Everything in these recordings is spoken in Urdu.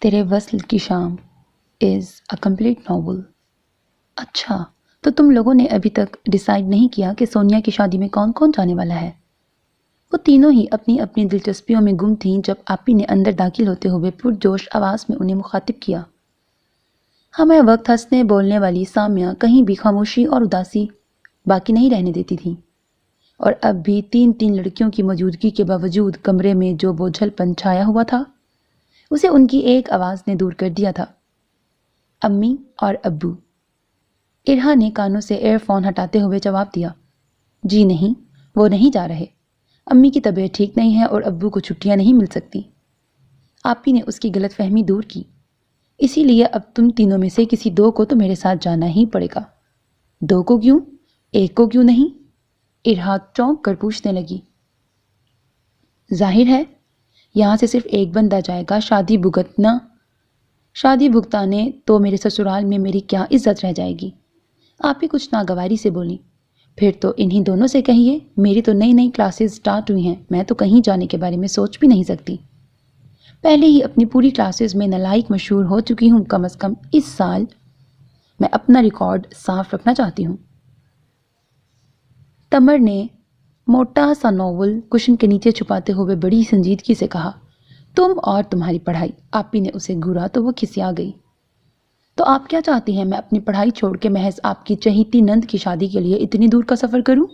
تیرے وصل کی شام از اے کمپلیٹ ناول۔ اچھا، تو تم لوگوں نے ابھی تک ڈیسائیڈ نہیں کیا کہ سونیا کی شادی میں کون کون جانے والا ہے؟ وہ تینوں ہی اپنی اپنی دلچسپیوں میں گم تھیں جب آپی نے اندر داخل ہوتے ہوئے پرجوش آواز میں انہیں مخاطب کیا۔ ہمیں وقت ہنسنے بولنے والی سامیہ کہیں بھی خاموشی اور اداسی باقی نہیں رہنے دیتی تھی، اور اب بھی تین تین لڑکیوں کی موجودگی کے باوجود کمرے میں جو بوجھل پن چھایا ہوا تھا اسے ان کی ایک آواز نے دور کر دیا تھا، امی اور ابو۔ ارہا نے کانوں سے ایئر فون ہٹاتے ہوئے جواب دیا، جی نہیں، وہ نہیں جا رہے۔ امی کی طبیعت ٹھیک نہیں ہے اور ابو کو چھٹیاں نہیں مل سکتی۔ آپی نے اس کی غلط فہمی دور کی، اسی لیے اب تم تینوں میں سے کسی دو کو تو میرے ساتھ جانا ہی پڑے گا۔ دو کو کیوں؟ ایک کو کیوں نہیں؟ ارہا چونک کر پوچھنے لگی۔ ظاہر ہے یہاں سے صرف ایک بندہ جائے گا، شادی بھگتانے تو میرے سسرال میں میری کیا عزت رہ جائے گی؟ آپی کچھ ناگواری سے بولی، پھر تو انہی دونوں سے کہیے، میری تو نئی نئی کلاسز سٹارٹ ہوئی ہیں، میں تو کہیں جانے کے بارے میں سوچ بھی نہیں سکتی۔ پہلے ہی اپنی پوری کلاسز میں نالائق مشہور ہو چکی ہوں، کم از کم اس سال میں اپنا ریکارڈ صاف رکھنا چاہتی ہوں۔ تمر نے موٹا سا ناول کشن کے نیچے چھپاتے ہوئے بڑی سنجیدگی سے کہا، تم اور تمہاری پڑھائی۔ آپی نے اسے گھورا تو وہ کھسیا گئی۔ تو آپ کیا چاہتی ہیں میں اپنی پڑھائی چھوڑ کے محض آپ کی چہیتی نند کی شادی کے لیے اتنی دور کا سفر کروں؟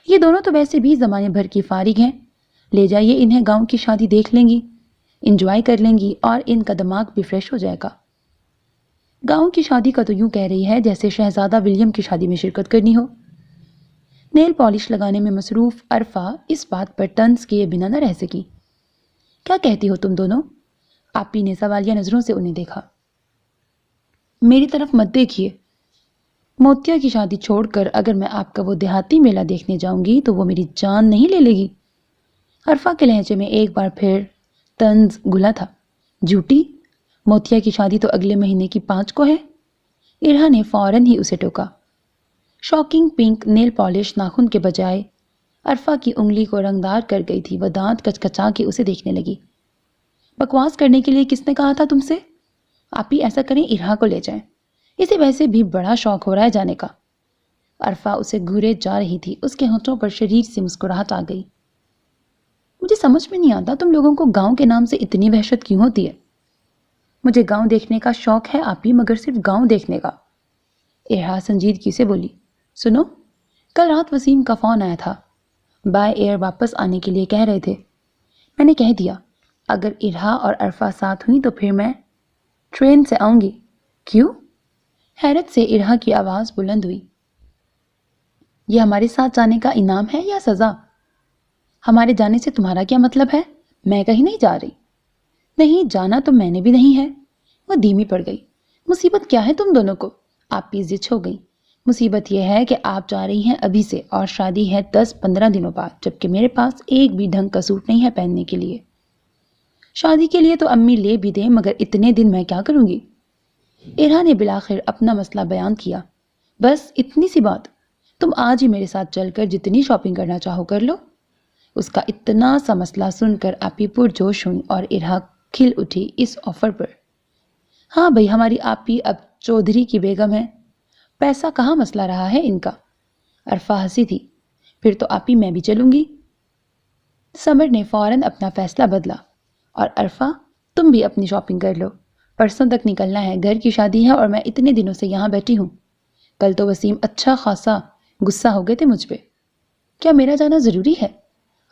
یہ دونوں تو ویسے بھی زمانے بھر کی فارغ ہیں، لے جائیے انہیں، گاؤں کی شادی دیکھ لیں گی، انجوائے کر لیں گی اور ان کا دماغ بھی فریش ہو جائے گا۔ گاؤں کی شادی کا تو یوں کہہ رہی ہے جیسے شہزادہ ولیم کی شادی میں شرکت کرنی ہو۔ نیل پالش لگانے میں مصروف عرفہ اس بات پر طنز کیے بنا نہ رہ سکی۔ کیا کہتی ہو تم دونوں؟ آپی نے سوالیہ نظروں سے انہیں دیکھا۔ میری طرف مت دیکھیے، موتیا کی شادی چھوڑ کر اگر میں آپ کا وہ دیہاتی میلہ دیکھنے جاؤں گی تو وہ میری جان نہیں لے گی۔ عرفہ کے لہجے میں ایک بار پھر طنز گھلا تھا۔ جھوٹی، موتیا کی شادی تو اگلے مہینے کی 5 کو ہے۔ ارہا نے فوراً ہی اسے ٹوکا۔ شاکنگ پنک نیل پالش ناخن کے بجائے عرفہ کی انگلی کو رنگدار کر گئی تھی۔ وہ دانت کچکچا کے اسے دیکھنے لگی۔ بکواس کرنے کے لیے کس نے کہا تھا تم سے؟ آپ ہی ایسا کریں، ارہا کو لے جائیں، اسے ویسے بھی بڑا شوق ہو رہا ہے جانے کا۔ عرفہ اسے گھورے جا رہی تھی، اس کے ہونٹوں پر شریر سے مسکراہٹ آ گئی۔ مجھے سمجھ میں نہیں آتا تم لوگوں کو گاؤں کے نام سے اتنی وحشت کیوں ہوتی ہے؟ مجھے گاؤں دیکھنے کا شوق ہے آپ ہی، مگر صرف گاؤں دیکھنے کا۔ ارہا سنجیدگی سے بولی، سنو، کل رات وسیم کا فون آیا تھا، بائی ایئر واپس آنے کے لیے کہہ رہے تھے۔ میں نے کہہ دیا اگر ارہا اور عرفہ ساتھ ہوئی تو پھر میں ٹرین سے آؤں گی۔ کیوں؟ حیرت سے ارہا کی آواز بلند ہوئی۔ یہ ہمارے ساتھ جانے کا انعام ہے یا سزا؟ ہمارے جانے سے تمہارا کیا مطلب ہے؟ میں کہیں نہیں جا رہی۔ نہیں جانا تو میں نے بھی نہیں ہے۔ وہ دھیمی پڑ گئی۔ مصیبت کیا ہے تم دونوں کو؟ آپ بھی زچ ہو گئی۔ مصیبت یہ ہے کہ آپ جا رہی ہیں ابھی سے اور شادی ہے 10-15 دنوں بعد، جبکہ میرے پاس ایک بھی ڈھنگ کا سوٹ نہیں ہے پہننے کے لیے۔ شادی کے لیے تو امی لے بھی دیں، مگر اتنے دن میں کیا کروں گی؟ ارہا نے بالآخر اپنا مسئلہ بیان کیا۔ بس اتنی سی بات؟ تم آج ہی میرے ساتھ چل کر جتنی شاپنگ کرنا چاہو کر لو۔ اس کا اتنا سا مسئلہ سن کر آپی پرجوش ہوئی اور ارہا کھل اٹھی اس آفر پر۔ ہاں بھئی، ہماری آپی اب چودھری کی بیگم ہے، پیسہ کہاں مسئلہ رہا ہے ان کا۔ عرفہ ہنسی تھی، پھر تو آپی میں بھی چلوں گی۔ سمر نے فوراً اپنا فیصلہ بدلا، اور عرفہ تم بھی اپنی شاپنگ کر لو، پرسوں تک نکلنا ہے، گھر کی شادی ہے اور میں اتنے دنوں سے یہاں بیٹھی ہوں۔ کل تو وسیم اچھا خاصا غصہ ہو گئے تھے مجھ پہ۔ کیا میرا جانا ضروری ہے؟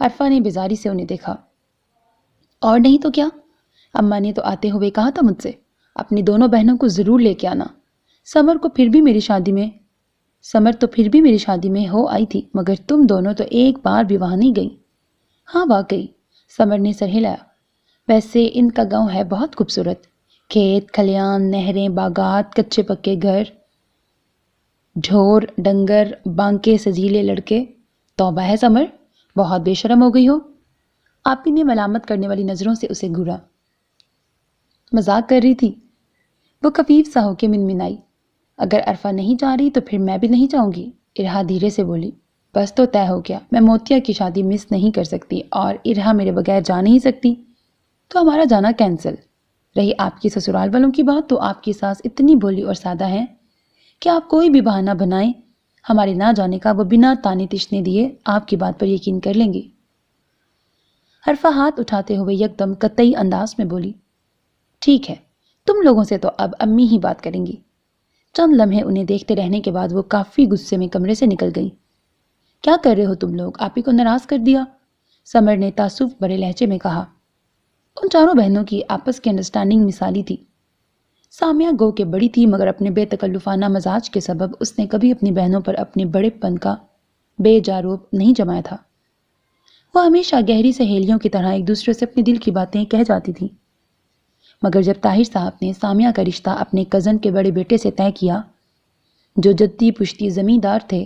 عرفہ نے بیزاری سے انہیں دیکھا۔ اور نہیں تو کیا، اماں نے تو آتے ہوئے کہا تھا مجھ سے اپنی دونوں بہنوں کو ضرور لے کے آنا۔ سمر تو پھر بھی میری شادی میں ہو آئی تھی، مگر تم دونوں تو ایک بار بھی وہاں نہیں گئی۔ ہاں واقعی، سمر نے سر ہلایا، ویسے ان کا گاؤں ہے بہت خوبصورت، کھیت کھلیان، نہریں، باغات، کچے پکے گھر، ڈھور ڈنگر، بانکے سجیلے لڑکے۔ توبہ ہے سمر، بہت بے شرم ہو گئی ہو۔ آپی نے ملامت کرنے والی نظروں سے اسے گھورا۔ مذاق کر رہی تھی، وہ خفیف سا ہو کے منمنائی۔ اگر عرفہ نہیں جا رہی تو پھر میں بھی نہیں جاؤں گی، ارہا دھیرے سے بولی۔ بس تو طے ہو گیا، میں موتیا کی شادی مس نہیں کر سکتی، اور ارہا میرے بغیر جا نہیں سکتی، تو ہمارا جانا کینسل۔ رہی آپ کی سسرال والوں کی بات، تو آپ کی ساس اتنی بھولی اور سادہ ہیں کہ آپ کوئی بھی بہانہ بنائیں ہمارے نہ جانے کا، وہ بنا تانے تشنے دیے آپ کی بات پر یقین کر لیں گے۔ عرفہ ہاتھ اٹھاتے ہوئے یکدم قطعی انداز میں بولی، ٹھیک ہے، تم لوگوں سے تو اب امی ہی بات کریں گی۔ چند لمحے انہیں دیکھتے رہنے کے بعد وہ کافی غصے میں کمرے سے نکل گئی۔ کیا کر رہے ہو تم لوگ؟ آپ ہی کو ناراض کر دیا، سمر نے تعصب بھرے لہجے میں کہا۔ ان چاروں بہنوں کی آپس کی انڈرسٹینڈنگ مثالی تھی۔ سامیہ گو کہ بڑی تھی، مگر اپنے بے تکلفانہ مزاج کے سبب اس نے کبھی اپنی بہنوں پر اپنے بڑے پن کا بے جاروب نہیں جمایا تھا۔ وہ ہمیشہ گہری سہیلیوں کی طرح ایک دوسرے سے اپنے دل کی باتیں کہہ جاتی تھی، مگر جب طاہر صاحب نے سامیہ کا رشتہ اپنے کزن کے بڑے بیٹے سے طے کیا، جو جدی پشتی زمیندار تھے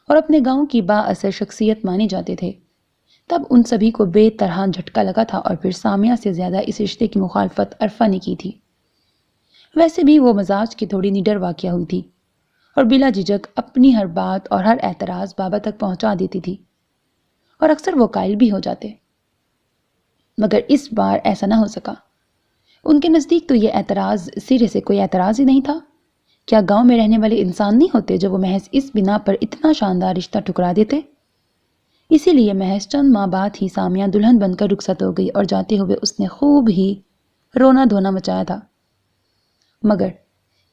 اور اپنے گاؤں کی با اثر شخصیت مانے جاتے تھے، تب ان سبھی کو بے طرح جھٹکا لگا تھا، اور پھر سامیہ سے زیادہ اس رشتے کی مخالفت عرفہ نے کی تھی۔ ویسے بھی وہ مزاج کی تھوڑی نڈر واقعہ ہوئی تھی اور بلا جھجک اپنی ہر بات اور ہر اعتراض بابا تک پہنچا دیتی تھی، اور اکثر وہ قائل بھی ہو جاتے، مگر اس بار ایسا نہ ہو سکا۔ ان کے نزدیک تو یہ اعتراض سرے سے کوئی اعتراض ہی نہیں تھا۔ کیا گاؤں میں رہنے والے انسان نہیں ہوتے جو وہ محض اس بنا پر اتنا شاندار رشتہ ٹکرا دیتے؟ اسی لیے محض چند ماہ بعد ہی سامیہ دلہن بن کر رخصت ہو گئی، اور جاتے ہوئے اس نے خوب ہی رونا دھونا مچایا تھا۔ مگر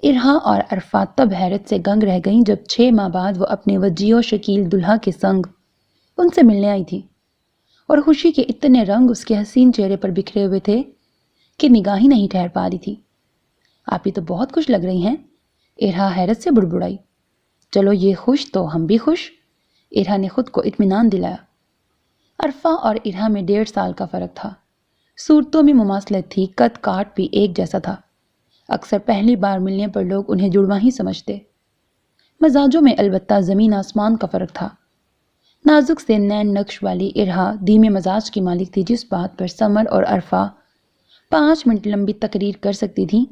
ارہا اور عرفہ تب حیرت سے گنگ رہ گئیں جب 6 ماہ بعد وہ اپنے وجیح و شکیل دلہا کے سنگ ان سے ملنے آئی تھی، اور خوشی کے اتنے رنگ اس کے حسین چہرے پر بکھرے ہوئے تھے کہ نگاہ ہی نہیں ٹھہر پا رہی تھی۔ آپ ہی تو بہت خوش لگ رہی ہیں، ارہا حیرت سے بڑبڑائی۔ چلو یہ خوش تو ہم بھی خوش، ارہا نے خود کو اطمینان دلایا۔ عرفہ اور ارہا میں 1.5 سال کا فرق تھا۔ صورتوں میں مماثلت تھی، قد کاٹ بھی ایک جیسا تھا۔ اکثر پہلی بار ملنے پر لوگ انہیں جڑواں ہی سمجھتے۔ مزاجوں میں البتہ زمین آسمان کا فرق تھا۔ نازک سے نین نقش والی ارہا دھیمے مزاج کی مالک تھی، جس بات پر سمر اور عرفہ 5 منٹ لمبی تقریر کر سکتی تھی،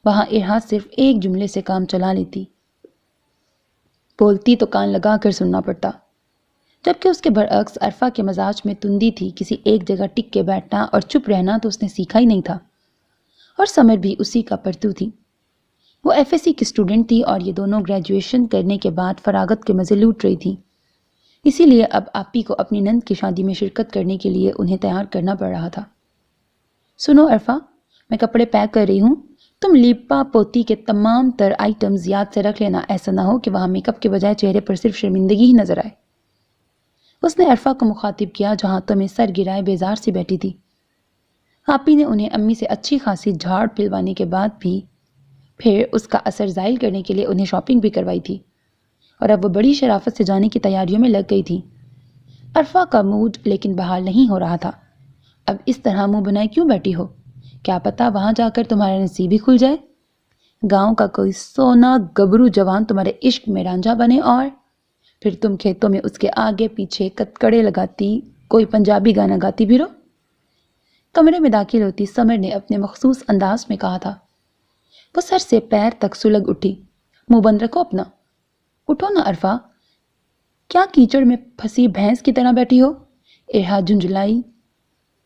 وہاں ارہا صرف ایک جملے سے کام چلا لیتی۔ بولتی تو کان لگا کر سننا پڑتا، جبکہ اس کے برعکس عرفہ کے مزاج میں تندی تھی، کسی ایک جگہ ٹک کے بیٹھنا اور چپ رہنا تو اس نے سیکھا ہی نہیں تھا، اور سمر بھی اسی کا پرتو تھی۔ وہ FSC کی اسٹوڈنٹ تھی اور یہ دونوں گریجویشن کرنے کے بعد فراغت کے مزے لوٹ رہی تھی، اسی لیے اب آپی کو اپنی نند کی شادی میں شرکت کرنے کے لیے انہیں تیار کرنا پڑ رہا تھا۔ سنو عرفہ، میں کپڑے پیک کر رہی ہوں، تم لیپا پوتی کے تمام تر آئٹمز یاد سے رکھ لینا، ایسا نہ ہو کہ وہاں میک اپ کے بجائے چہرے پر صرف شرمندگی ہی نظر آئے۔ اس نے عرفہ کو مخاطب کیا جو ہاتھوں میں سر گرائے بیزار سی بیٹھی تھی۔ آپی نے انہیں امی سے اچھی خاصی جھاڑ پلوانے کے بعد بھی پھر اس کا اثر زائل کرنے کے لیے انہیں شاپنگ بھی کروائی تھی، اور اب وہ بڑی شرافت سے جانے کی تیاریوں میں لگ گئی تھی۔ عرفہ کا موڈ لیکن بحال نہیں ہو رہا تھا۔ اب اس طرح منہ بنائے کیوں بیٹھی ہو؟ کیا پتا وہاں جا کر تمہارا نصیب ہی کھل جائے، گاؤں کا کوئی سونا گبرو جوان تمہارے عشق میں رانجھا بنے، اور پھر تم کھیتوں میں اس کے آگے پیچھے کتکڑے لگاتی کوئی پنجابی گانا گاتی بھی رہو۔ کمرے میں داخل ہوتی سمر نے اپنے مخصوص انداز میں کہا تھا۔ وہ سر سے پیر تک سلگ اٹھی۔ منہ بند رکھو اپنا، اٹھو نا عرفہ، کیا کیچڑ میں پھنسی بھینس کی طرح بیٹھی ہو؟ ارہا جھنجھلائی،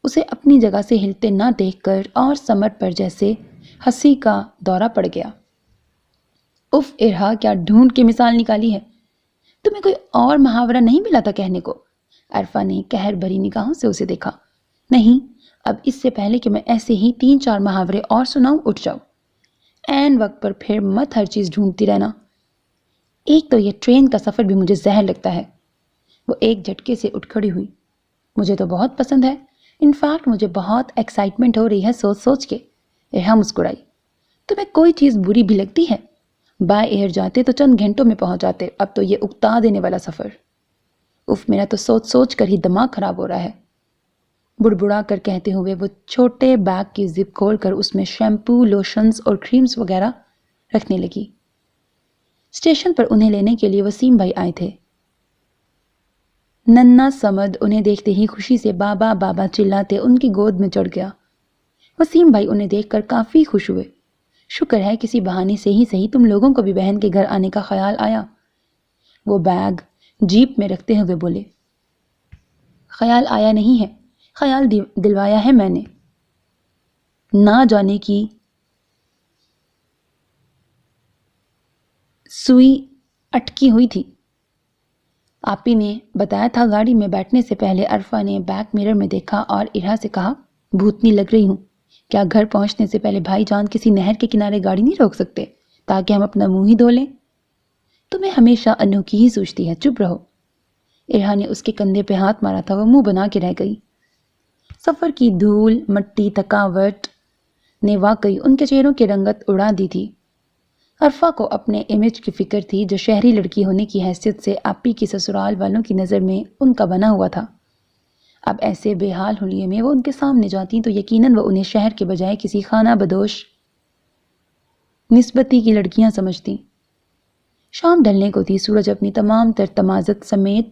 اسے اپنی جگہ سے ہلتے نہ دیکھ کر، اور سمر پر جیسے ہنسی کا دورہ پڑ گیا۔ اف ارہا، کیا ڈھونڈ کے مثال نکالی ہے؟ تمہیں کوئی اور محاورہ نہیں ملا تھا کہنے کو؟ عرفہ نے قہر بھری نگاہوں سے اسے دیکھا۔ نہیں، اب اس سے پہلے کہ میں ایسے ہی 3-4 محاورے اور سناؤں، اٹھ جاؤ۔ عین وقت پر پھر مت ہر چیز ڈھونڈتی رہنا۔ ایک تو یہ ٹرین کا سفر بھی مجھے زہر لگتا ہے۔ وہ ایک جھٹکے سے اٹھ کھڑی ہوئی۔ مجھے تو بہت پسند ہے، انفیکٹ مجھے بہت ایکسائٹمنٹ ہو رہی ہے سوچ سوچ کے۔ ارہا مسکرائی۔ تمہیں کوئی چیز بری بھی لگتی ہے؟ بائی ایئر جاتے تو چند گھنٹوں میں پہنچ جاتے، اب تو یہ اکتا دینے والا سفر۔ اف، میرا تو سوچ سوچ کر ہی دماغ خراب ہو رہا ہے، بڑبڑا کر کہتے ہوئے وہ چھوٹے بیگ کی زپ کھول کر اس میں شیمپو، لوشنز اور کریمز وغیرہ رکھنے لگی۔ اسٹیشن پر انہیں لینے کے لیے وسیم بھائی آئے تھے۔ ننا سمد انہیں دیکھتے ہی خوشی سے بابا بابا چلاتے ان کی گود میں چڑھ گیا۔ وسیم بھائی انہیں دیکھ کر کافی خوش ہوئے۔ شکر ہے کسی بہانے سے ہی صحیح تم لوگوں کو بھی بہن کے گھر آنے کا خیال آیا، وہ بیگ جیپ میں رکھتے ہوئے بولے۔ خیال آیا نہیں ہے، خیال دلوایا ہے میں نے۔ نہ جانے کی سوئی اٹکی ہوئی تھی۔ آپی نے بتایا تھا گاڑی میں بیٹھنے سے پہلے عرفہ نے بیک میرر میں دیکھا اور ارہا سے کہا، بھوتنی لگ رہی ہوں، کیا گھر پہنچنے سے پہلے بھائی جان کسی نہر کے کنارے گاڑی نہیں روک سکتے تاکہ ہم اپنا منہ ہی دھو لیں؟ تمہیں ہمیشہ انوکھی ہی سوچتی ہے، چپ رہو۔ ارہا نے اس کے کندھے پہ ہاتھ مارا تھا، وہ منہ بنا کے رہ گئی۔ سفر کی دھول، مٹی، تھکاوٹ نے واقعی ان کے چہروں کی رنگت اڑا دی تھی۔ عرفہ کو اپنے امیج کی فکر تھی جو شہری لڑکی ہونے کی حیثیت سے آپی کی سسرال والوں کی نظر میں ان کا بنا ہوا تھا۔ اب ایسے بے حال حلیے میں وہ ان کے سامنے جاتی تو یقیناً وہ انہیں شہر کے بجائے کسی خانہ بدوش نسبتی کی لڑکیاں سمجھتی۔ شام ڈھلنے کو تھی، سورج اپنی تمام تر تمازت سمیت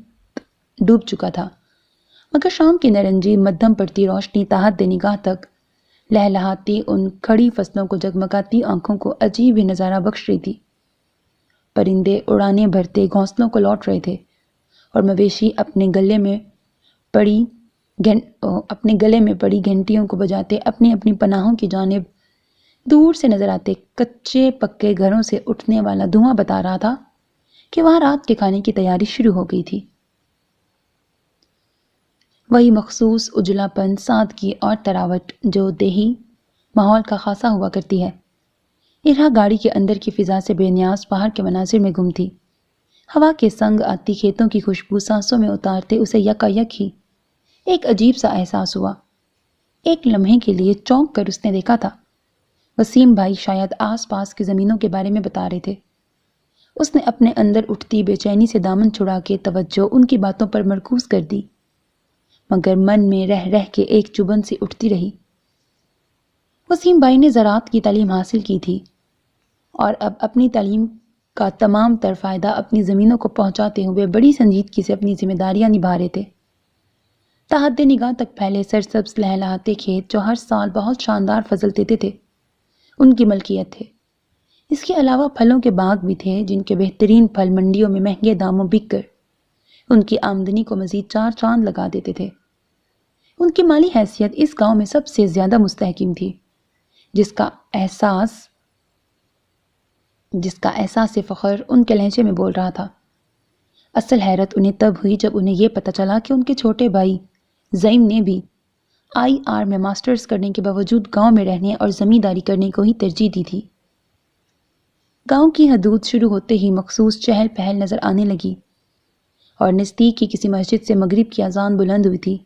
ڈوب چکا تھا، مگر شام کی نارنجی مدھم پڑتی روشنی تاحد نگاہ تک لہلہاتی ان کھڑی فصلوں کو جگمگاتی آنکھوں کو عجیب ہی نظارہ بخش رہی تھی۔ پرندے اڑانے بھرتے گھونسلوں کو لوٹ رہے تھے اور مویشی اپنے گلے میں پڑی گھنٹیوں کو بجاتے اپنی اپنی پناہوں کی جانب دور سے نظر آتے کچے پکے گھروں سے اٹھنے والا دھواں بتا رہا تھا کہ وہاں رات کے کھانے کی تیاری شروع ہو گئی تھی۔ وہی مخصوص اجلا پن، سادگی اور تراوٹ جو دیہی ماحول کا خاصا ہوا کرتی ہے۔ ارہا گاڑی کے اندر کی فضا سے بے نیاز باہر کے مناظر میں گم تھی۔ ہوا کے سنگ آتی کھیتوں کی خوشبو سانسوں میں اتارتے اسے یکایک ہی ایک عجیب سا احساس ہوا۔ ایک لمحے کے لیے چونک کر اس نے دیکھا تھا، وسیم بھائی شاید آس پاس کی زمینوں کے بارے میں بتا رہے تھے۔ اس نے اپنے اندر اٹھتی بے چینی سے دامن چھڑا کے توجہ ان کی باتوں پر مرکوز کر دی، مگر من میں رہ رہ کے ایک چبھن سی اٹھتی رہی۔ وسیم بھائی نے زراعت کی تعلیم حاصل کی تھی اور اب اپنی تعلیم کا تمام تر فائدہ اپنی زمینوں کو پہنچاتے ہوئے بڑی سنجیدگی سے اپنی ذمہ داریاں نبھا رہے تھے۔ تحد نگاہ تک پھیلے سرسبز لہلہاتے کھیت جو ہر سال بہت شاندار فصل دیتے تھے ان کی ملکیت تھے۔ اس کے علاوہ پھلوں کے باغ بھی تھے جن کے بہترین پھل منڈیوں میں مہنگے داموں بک کر ان کی آمدنی کو مزید چار چاند لگا دیتے تھے۔ ان کی مالی حیثیت اس گاؤں میں سب سے زیادہ مستحکم تھی، جس کا احساس فخر ان کے لہجے میں بول رہا تھا۔ اصل حیرت انہیں تب ہوئی جب انہیں یہ پتہ چلا کہ ان کے چھوٹے بھائی زعیم نے بھی IR میں ماسٹرز کرنے کے باوجود گاؤں میں رہنے اور زمینداری کرنے کو ہی ترجیح دی تھی۔ گاؤں کی حدود شروع ہوتے ہی مخصوص چہل پہل نظر آنے لگی اور نزدیک کی کسی مسجد سے مغرب کی اذان بلند ہوئی تھی۔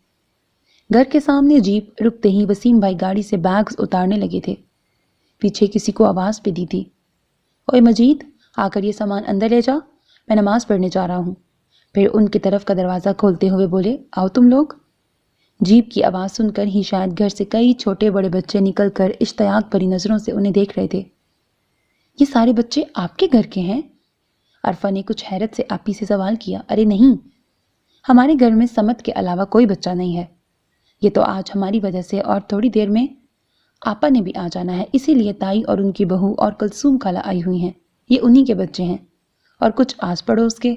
گھر کے سامنے جیپ رکتے ہی وسیم بھائی گاڑی سے بیگز اتارنے لگے تھے۔ پیچھے کسی کو آواز پہ دی تھی، اوے مجید، آ کر یہ سامان اندر لے جا، میں نماز پڑھنے جا رہا ہوں۔ پھر ان کی طرف کا دروازہ کھولتے ہوئے بولے، آؤ تم لوگ۔ جیپ کی آواز سن کر ہی شاید گھر سے کئی چھوٹے بڑے بچے نکل کر اشتیاق بھری نظروں سے انہیں دیکھ رہے تھے۔ یہ سارے بچے آپ کے گھر کے ہیں؟ عرفہ نے کچھ حیرت سے آپی سے سوال کیا۔ ارے نہیں، ہمارے گھر میں سمت کے علاوہ کوئی بچہ نہیں ہے۔ یہ تو آج ہماری وجہ سے اور تھوڑی دیر میں آپا نے بھی آ جانا ہے، اسی لیے تائی اور ان کی بہو اور کلثوم خالہ آئی ہوئی ہیں، یہ انہی کے بچے ہیں اور کچھ آس پڑوس کے۔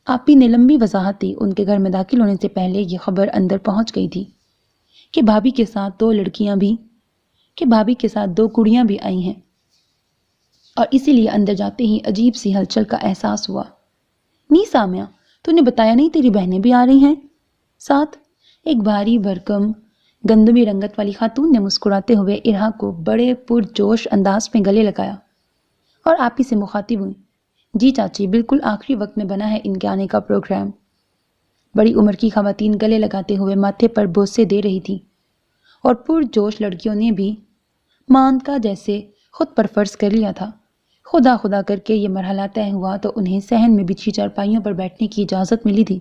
آپی نے لمبی وضاحت دی۔ ان کے گھر میں داخل ہونے سے پہلے یہ خبر اندر پہنچ گئی تھی کہ بھابھی کے ساتھ دو کڑیاں بھی آئی ہیں، اور اسی لیے اندر جاتے ہی عجیب سی ہلچل کا احساس ہوا۔ نی سامیہ، تو نے بتایا نہیں تیری بہنیں بھی آ رہی ہیں ساتھ؟ ایک بھاری بھرکم گندمی رنگت والی خاتون نے مسکراتے ہوئے ارہا کو بڑے پرجوش انداز میں گلے لگایا اور آپی سے مخاطب ہوئی، جی چاچی، بالکل آخری وقت میں بنا ہے ان کے آنے کا پروگرام۔ بڑی عمر کی خواتین گلے لگاتے ہوئے ماتھے پر بوسے دے رہی تھی اور پرجوش لڑکیوں نے بھی مان کا جیسے خود پر فرض کر لیا تھا۔ خدا خدا کر کے یہ مرحلہ طے ہوا تو انہیں صحن میں بچھی چارپائیوں پر بیٹھنے کی اجازت ملی تھی۔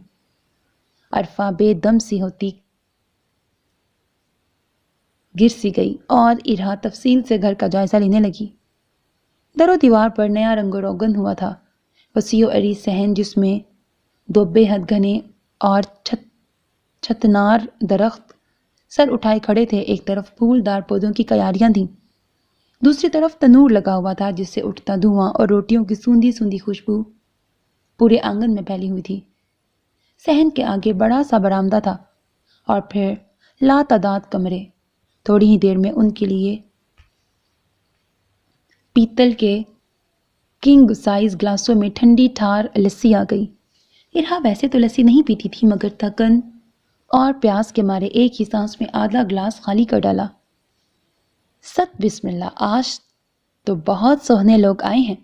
عرفہ بے دم سی ہوتی گر سی گئی اور ارہا تفصیل سے گھر کا جائزہ لینے لگی۔ در و دیوار پر نیا رنگ و روگن ہوا تھا۔ وسیع و عریض صحن جس میں دو بے حد گھنے اور چھتنار درخت سر اٹھائے کھڑے تھے۔ ایک طرف پھول دار پودوں کی کیاریاں تھیں، دوسری طرف تنور لگا ہوا تھا جس سے اٹھتا دھواں اور روٹیوں کی سوندھی سوندھی خوشبو پورے آنگن میں پھیلی ہوئی تھی۔ صحن کے آگے بڑا سا برآمدہ تھا اور پھر لاتعداد کمرے، تھوڑی ہی دیر میں ان کے لیے پیتل کے کنگ سائز گلاسوں میں ٹھنڈی ٹھار لسی آ گئی۔ ارہا ویسے تو لسی نہیں پیتی تھی، مگر تھکن اور پیاس کے مارے ایک ہی سانس میں آدھا گلاس خالی کر ڈالا۔ ست بسم اللہ، آج تو بہت سوہنے لوگ آئے ہیں۔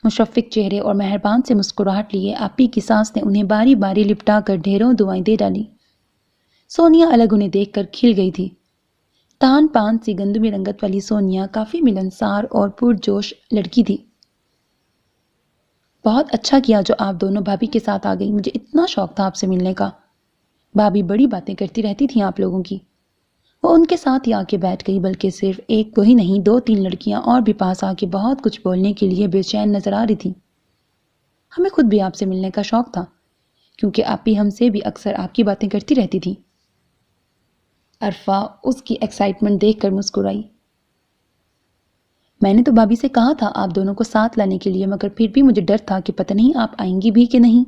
مشفق چہرے اور مہربان سے مسکراہٹ لیے آپی کی سانس نے انہیں باری باری لپٹا کر ڈھیروں دعائیں دے ڈالی۔ سونیا الگ انہیں دیکھ کر کھل گئی تھی۔ تان پان سی گندمی رنگت والی سونیا کافی ملنسار اور پرجوش لڑکی تھی۔ بہت اچھا کیا جو آپ دونوں بھابھی کے ساتھ آ گئی، مجھے اتنا شوق تھا آپ سے ملنے کا۔ بھابھی بڑی باتیں کرتی رہتی تھیں آپ لوگوں کی۔ وہ ان کے ساتھ ہی آ کے بیٹھ گئی، بلکہ صرف ایک کو ہی نہیں، 2-3 لڑکیاں اور بھی پاس آ کے بہت کچھ بولنے کے لیے بے چین نظر آ رہی تھی۔ ہمیں خود بھی آپ سے ملنے کا شوق تھا، کیونکہ آپی ہم سے بھی اکثر آپ کی باتیں کرتی رہتی تھی۔ عرفہ اس کی ایکسائٹمنٹ دیکھ کر مسکرائی۔ میں نے تو بھابھی سے کہا تھا آپ دونوں کو ساتھ لانے کے لیے، مگر پھر بھی مجھے ڈر تھا کہ پتہ نہیں آپ آئیں گی بھی کہ نہیں۔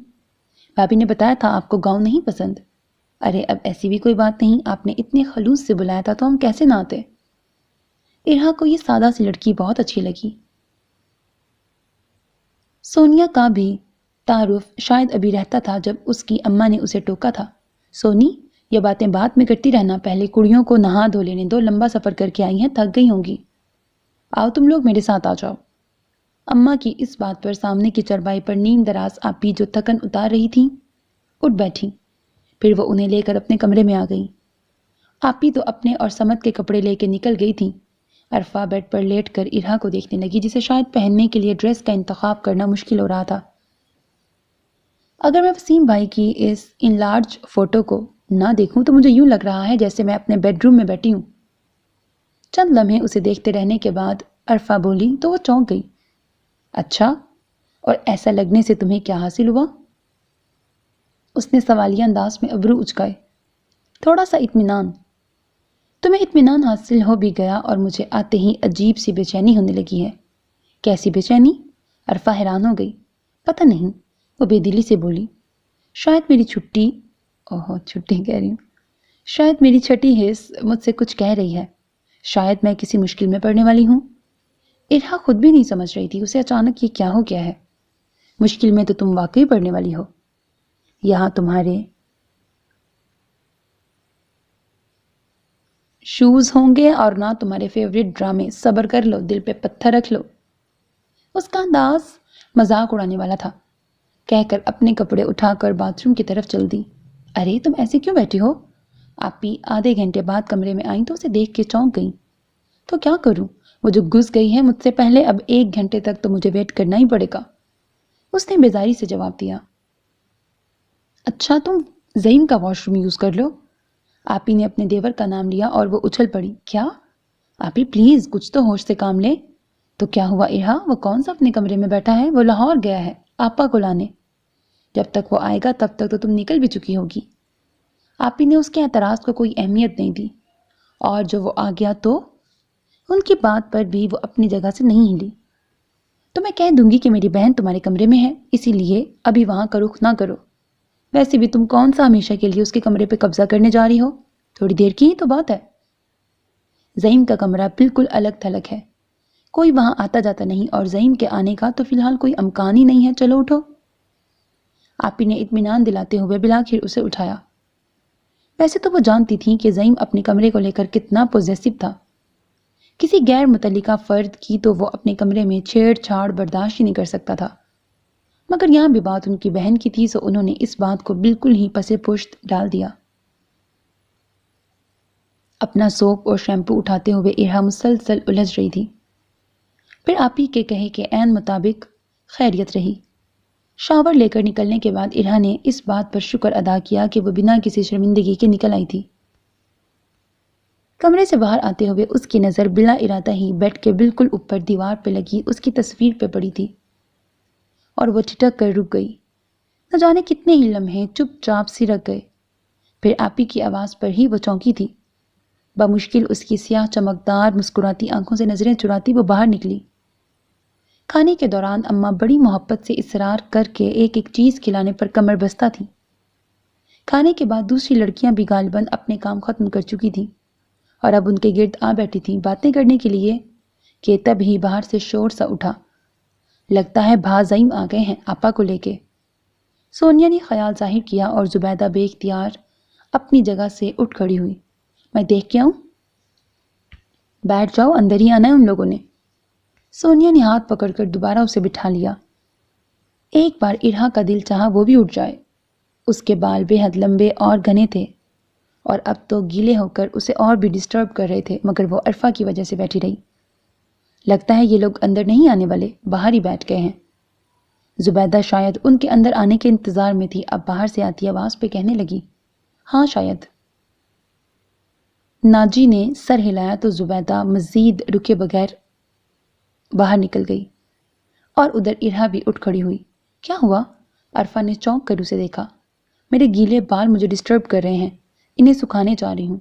بھابھی نے بتایا تھا آپ کو گاؤں نہیں پسند۔ ارے اب ایسی بھی کوئی بات نہیں، آپ نے اتنے خلوص سے بلایا تھا تو ہم کیسے نہ آتے۔ ارہا کو یہ سادہ سی لڑکی بہت اچھی لگی۔ سونیا کا بھی تعارف شاید ابھی رہتا تھا جب اس کی اماں نے اسے ٹوکا تھا، سونی یہ باتیں بعد میں کرتی رہنا، پہلے کڑیوں کو نہا دھو لینے دو، لمبا سفر کر کے آئی ہیں، تھک گئی ہوں گی۔ آؤ تم لوگ میرے ساتھ آ جاؤ۔ اماں کی اس بات پر سامنے کی چرپائی پر نیم دراز آپی جو تھکن اتار رہی تھی اٹھ بیٹھی، پھر وہ انہیں لے کر اپنے کمرے میں آ گئی۔ آپی تو اپنے اور سمت کے کپڑے لے کے نکل گئی تھی۔ عرفہ بیڈ پر لیٹ کر ارہا کو دیکھنے لگی، جسے شاید پہننے کے لیے ڈریس کا انتخاب کرنا مشکل ہو رہا تھا۔ اگر میں وسیم بھائی کی اس انلارج فوٹو کو نہ دیکھوں تو مجھے یوں لگ رہا ہے جیسے میں اپنے بیڈ روم میں بیٹھی ہوں۔ چند لمحے اسے دیکھتے رہنے کے بعد عرفہ بولی تو وہ چونک گئی۔ اچھا، اور ایسا لگنے سے تمہیں کیا حاصل ہوا؟ اس نے سوالیہ انداز میں ابرو اچکائے۔ تھوڑا سا اطمینان۔ تمہیں اطمینان حاصل ہو بھی گیا اور مجھے آتے ہی عجیب سی بے چینی ہونے لگی ہے۔ کیسی بے چینی؟ عرفہ حیران ہو گئی۔ پتہ نہیں، وہ بے دلی سے بولی۔ شاید میری چھٹی کہہ رہی ہوں، شاید میری چھٹی حص مجھ سے کچھ کہہ رہی ہے، شاید میں کسی مشکل میں پڑنے والی ہوں۔ ارہا خود بھی نہیں سمجھ رہی تھی اسے اچانک یہ کیا ہو گیا ہے۔ مشکل میں تو تم واقعی پڑنے والی ہو، یہاں تمہارے شوز ہوں گے اور نہ تمہارے فیوریٹ ڈرامے، صبر کر لو، دل پہ پتھر رکھ لو۔ اس کا انداز مذاق اڑانے والا تھا، کہہ کر اپنے کپڑے اٹھا کر باتھ روم کی طرف چل دی۔ ارے تم ایسے کیوں بیٹھی ہو؟ آپی آدھے گھنٹے بعد کمرے میں آئیں تو اسے دیکھ کے چونک گئیں۔ تو کیا کروں، وہ جو گھس گئی ہے مجھ سے پہلے، اب 1 گھنٹے تک تو مجھے ویٹ کرنا ہی پڑے گا، اس نے بیزاری سے جواب دیا۔ اچھا تم زین کا واش روم یوز کر لو۔ آپی نے اپنے دیور کا نام لیا اور وہ اچھل پڑی۔ کیا؟ آپی پلیز کچھ تو ہوش سے کام لے۔ تو کیا ہوا ارہا، وہ کون سا اپنے کمرے میں بیٹھا ہے؟ وہ لاہور گیا ہے آپا کو لانے، جب تک وہ آئے گا تب تک تو تم نکل بھی چکی ہوگی۔ آپی نے اس کے اعتراض کو کوئی اہمیت نہیں دی، اور جو وہ آ گیا تو ان کی بات پر بھی وہ اپنی جگہ سے نہیں ہلی۔ تو میں کہہ دوں گی کہ میری بہن تمہارے کمرے میں ہے، اسی لیے ابھی وہاں کا رخ نہ کرو۔ ویسے بھی تم کون سا ہمیشہ کے لیے اس کے کمرے پہ قبضہ کرنے جا رہی ہو، تھوڑی دیر کی ہی تو بات ہے۔ زعیم کا کمرہ بالکل الگ تھلگ ہے، کوئی وہاں آتا جاتا نہیں، اور زعیم کے آنے کا تو فی الحال کوئی امکان ہی نہیں ہے، چلو اٹھو۔ آپی نے اطمینان دلاتے ہوئے بلاخر اسے اٹھایا۔ ویسے تو وہ جانتی تھی کہ زعیم اپنے کمرے کو لے کر کتنا پوزیسو تھا، کسی غیر متعلقہ فرد کی تو وہ اپنے کمرے میں چھیڑ چھاڑ برداشت ہی نہیں کر سکتا تھا، مگر یہاں بھی بات ان کی بہن کی تھی، سو انہوں نے اس بات کو بالکل ہی پسے پشت ڈال دیا۔ اپنا سوپ اور شیمپو اٹھاتے ہوئے ارہا مسلسل الجھ رہی تھی۔ پھر آپی کے کہے کے عین مطابق خیریت رہی۔ شاور لے کر نکلنے کے بعد ارہا نے اس بات پر شکر ادا کیا کہ وہ بنا کسی شرمندگی کے نکل آئی تھی۔ کمرے سے باہر آتے ہوئے اس کی نظر بلا ارادہ ہی بیڈ کے بالکل اوپر دیوار پہ لگی اس کی تصویر پہ پڑی تھی، اور وہ ٹھٹک کر رک گئی۔ نہ جانے کتنے ہی لمحے چپ چاپ سی رک گئے، پھر آپی کی آواز پر ہی وہ چونکی تھی۔ بمشکل اس کی سیاہ چمکدار مسکراتی آنکھوں سے نظریں چراتی وہ باہر نکلی۔ کھانے کے دوران اماں بڑی محبت سے اصرار کر کے ایک ایک چیز کھلانے پر کمر بستہ تھی۔ کھانے کے بعد دوسری لڑکیاں بھی غالباً اپنے کام ختم کر چکی تھیں، اور اب ان کے گرد آ بیٹھی تھیں باتیں کرنے کے لیے کہ تب ہی باہر سے شور سا اٹھا، لگتا ہے بھا زعیم آ گئے ہیں آپا کو لے کے۔ سونیا نے خیال ظاہر کیا اور زبیدہ بے اختیار اپنی جگہ سے اٹھ کھڑی ہوئی۔ میں دیکھ کے آؤں؟ بیٹھ جاؤ، اندر ہی آنا ہے ان لوگوں نے۔ سونیا نے ہاتھ پکڑ کر دوبارہ اسے بٹھا لیا۔ ایک بار ارہا کا دل چاہا وہ بھی اٹھ جائے۔ اس کے بال بے حد لمبے اور گھنے تھے اور اب تو گیلے ہو کر اسے اور بھی ڈسٹرب کر رہے تھے، مگر وہ عرفہ کی وجہ سے بیٹھی رہی۔ لگتا ہے یہ لوگ اندر نہیں آنے والے، باہر ہی بیٹھ گئے ہیں۔ زبیدہ شاید ان کے اندر آنے کے انتظار میں تھی، اب باہر سے آتی آواز پہ کہنے لگی، ہاں شاید۔ ناجی نے سر ہلایا تو زبیدہ مزید رکے بغیر باہر نکل گئی اور ادھر ارہا بھی اٹھ کھڑی ہوئی۔ کیا ہوا؟ عرفہ نے چونک کر اسے دیکھا۔ میرے گیلے بال مجھے ڈسٹرب کر رہے ہیں، انہیں سکھانے جا رہی ہوں،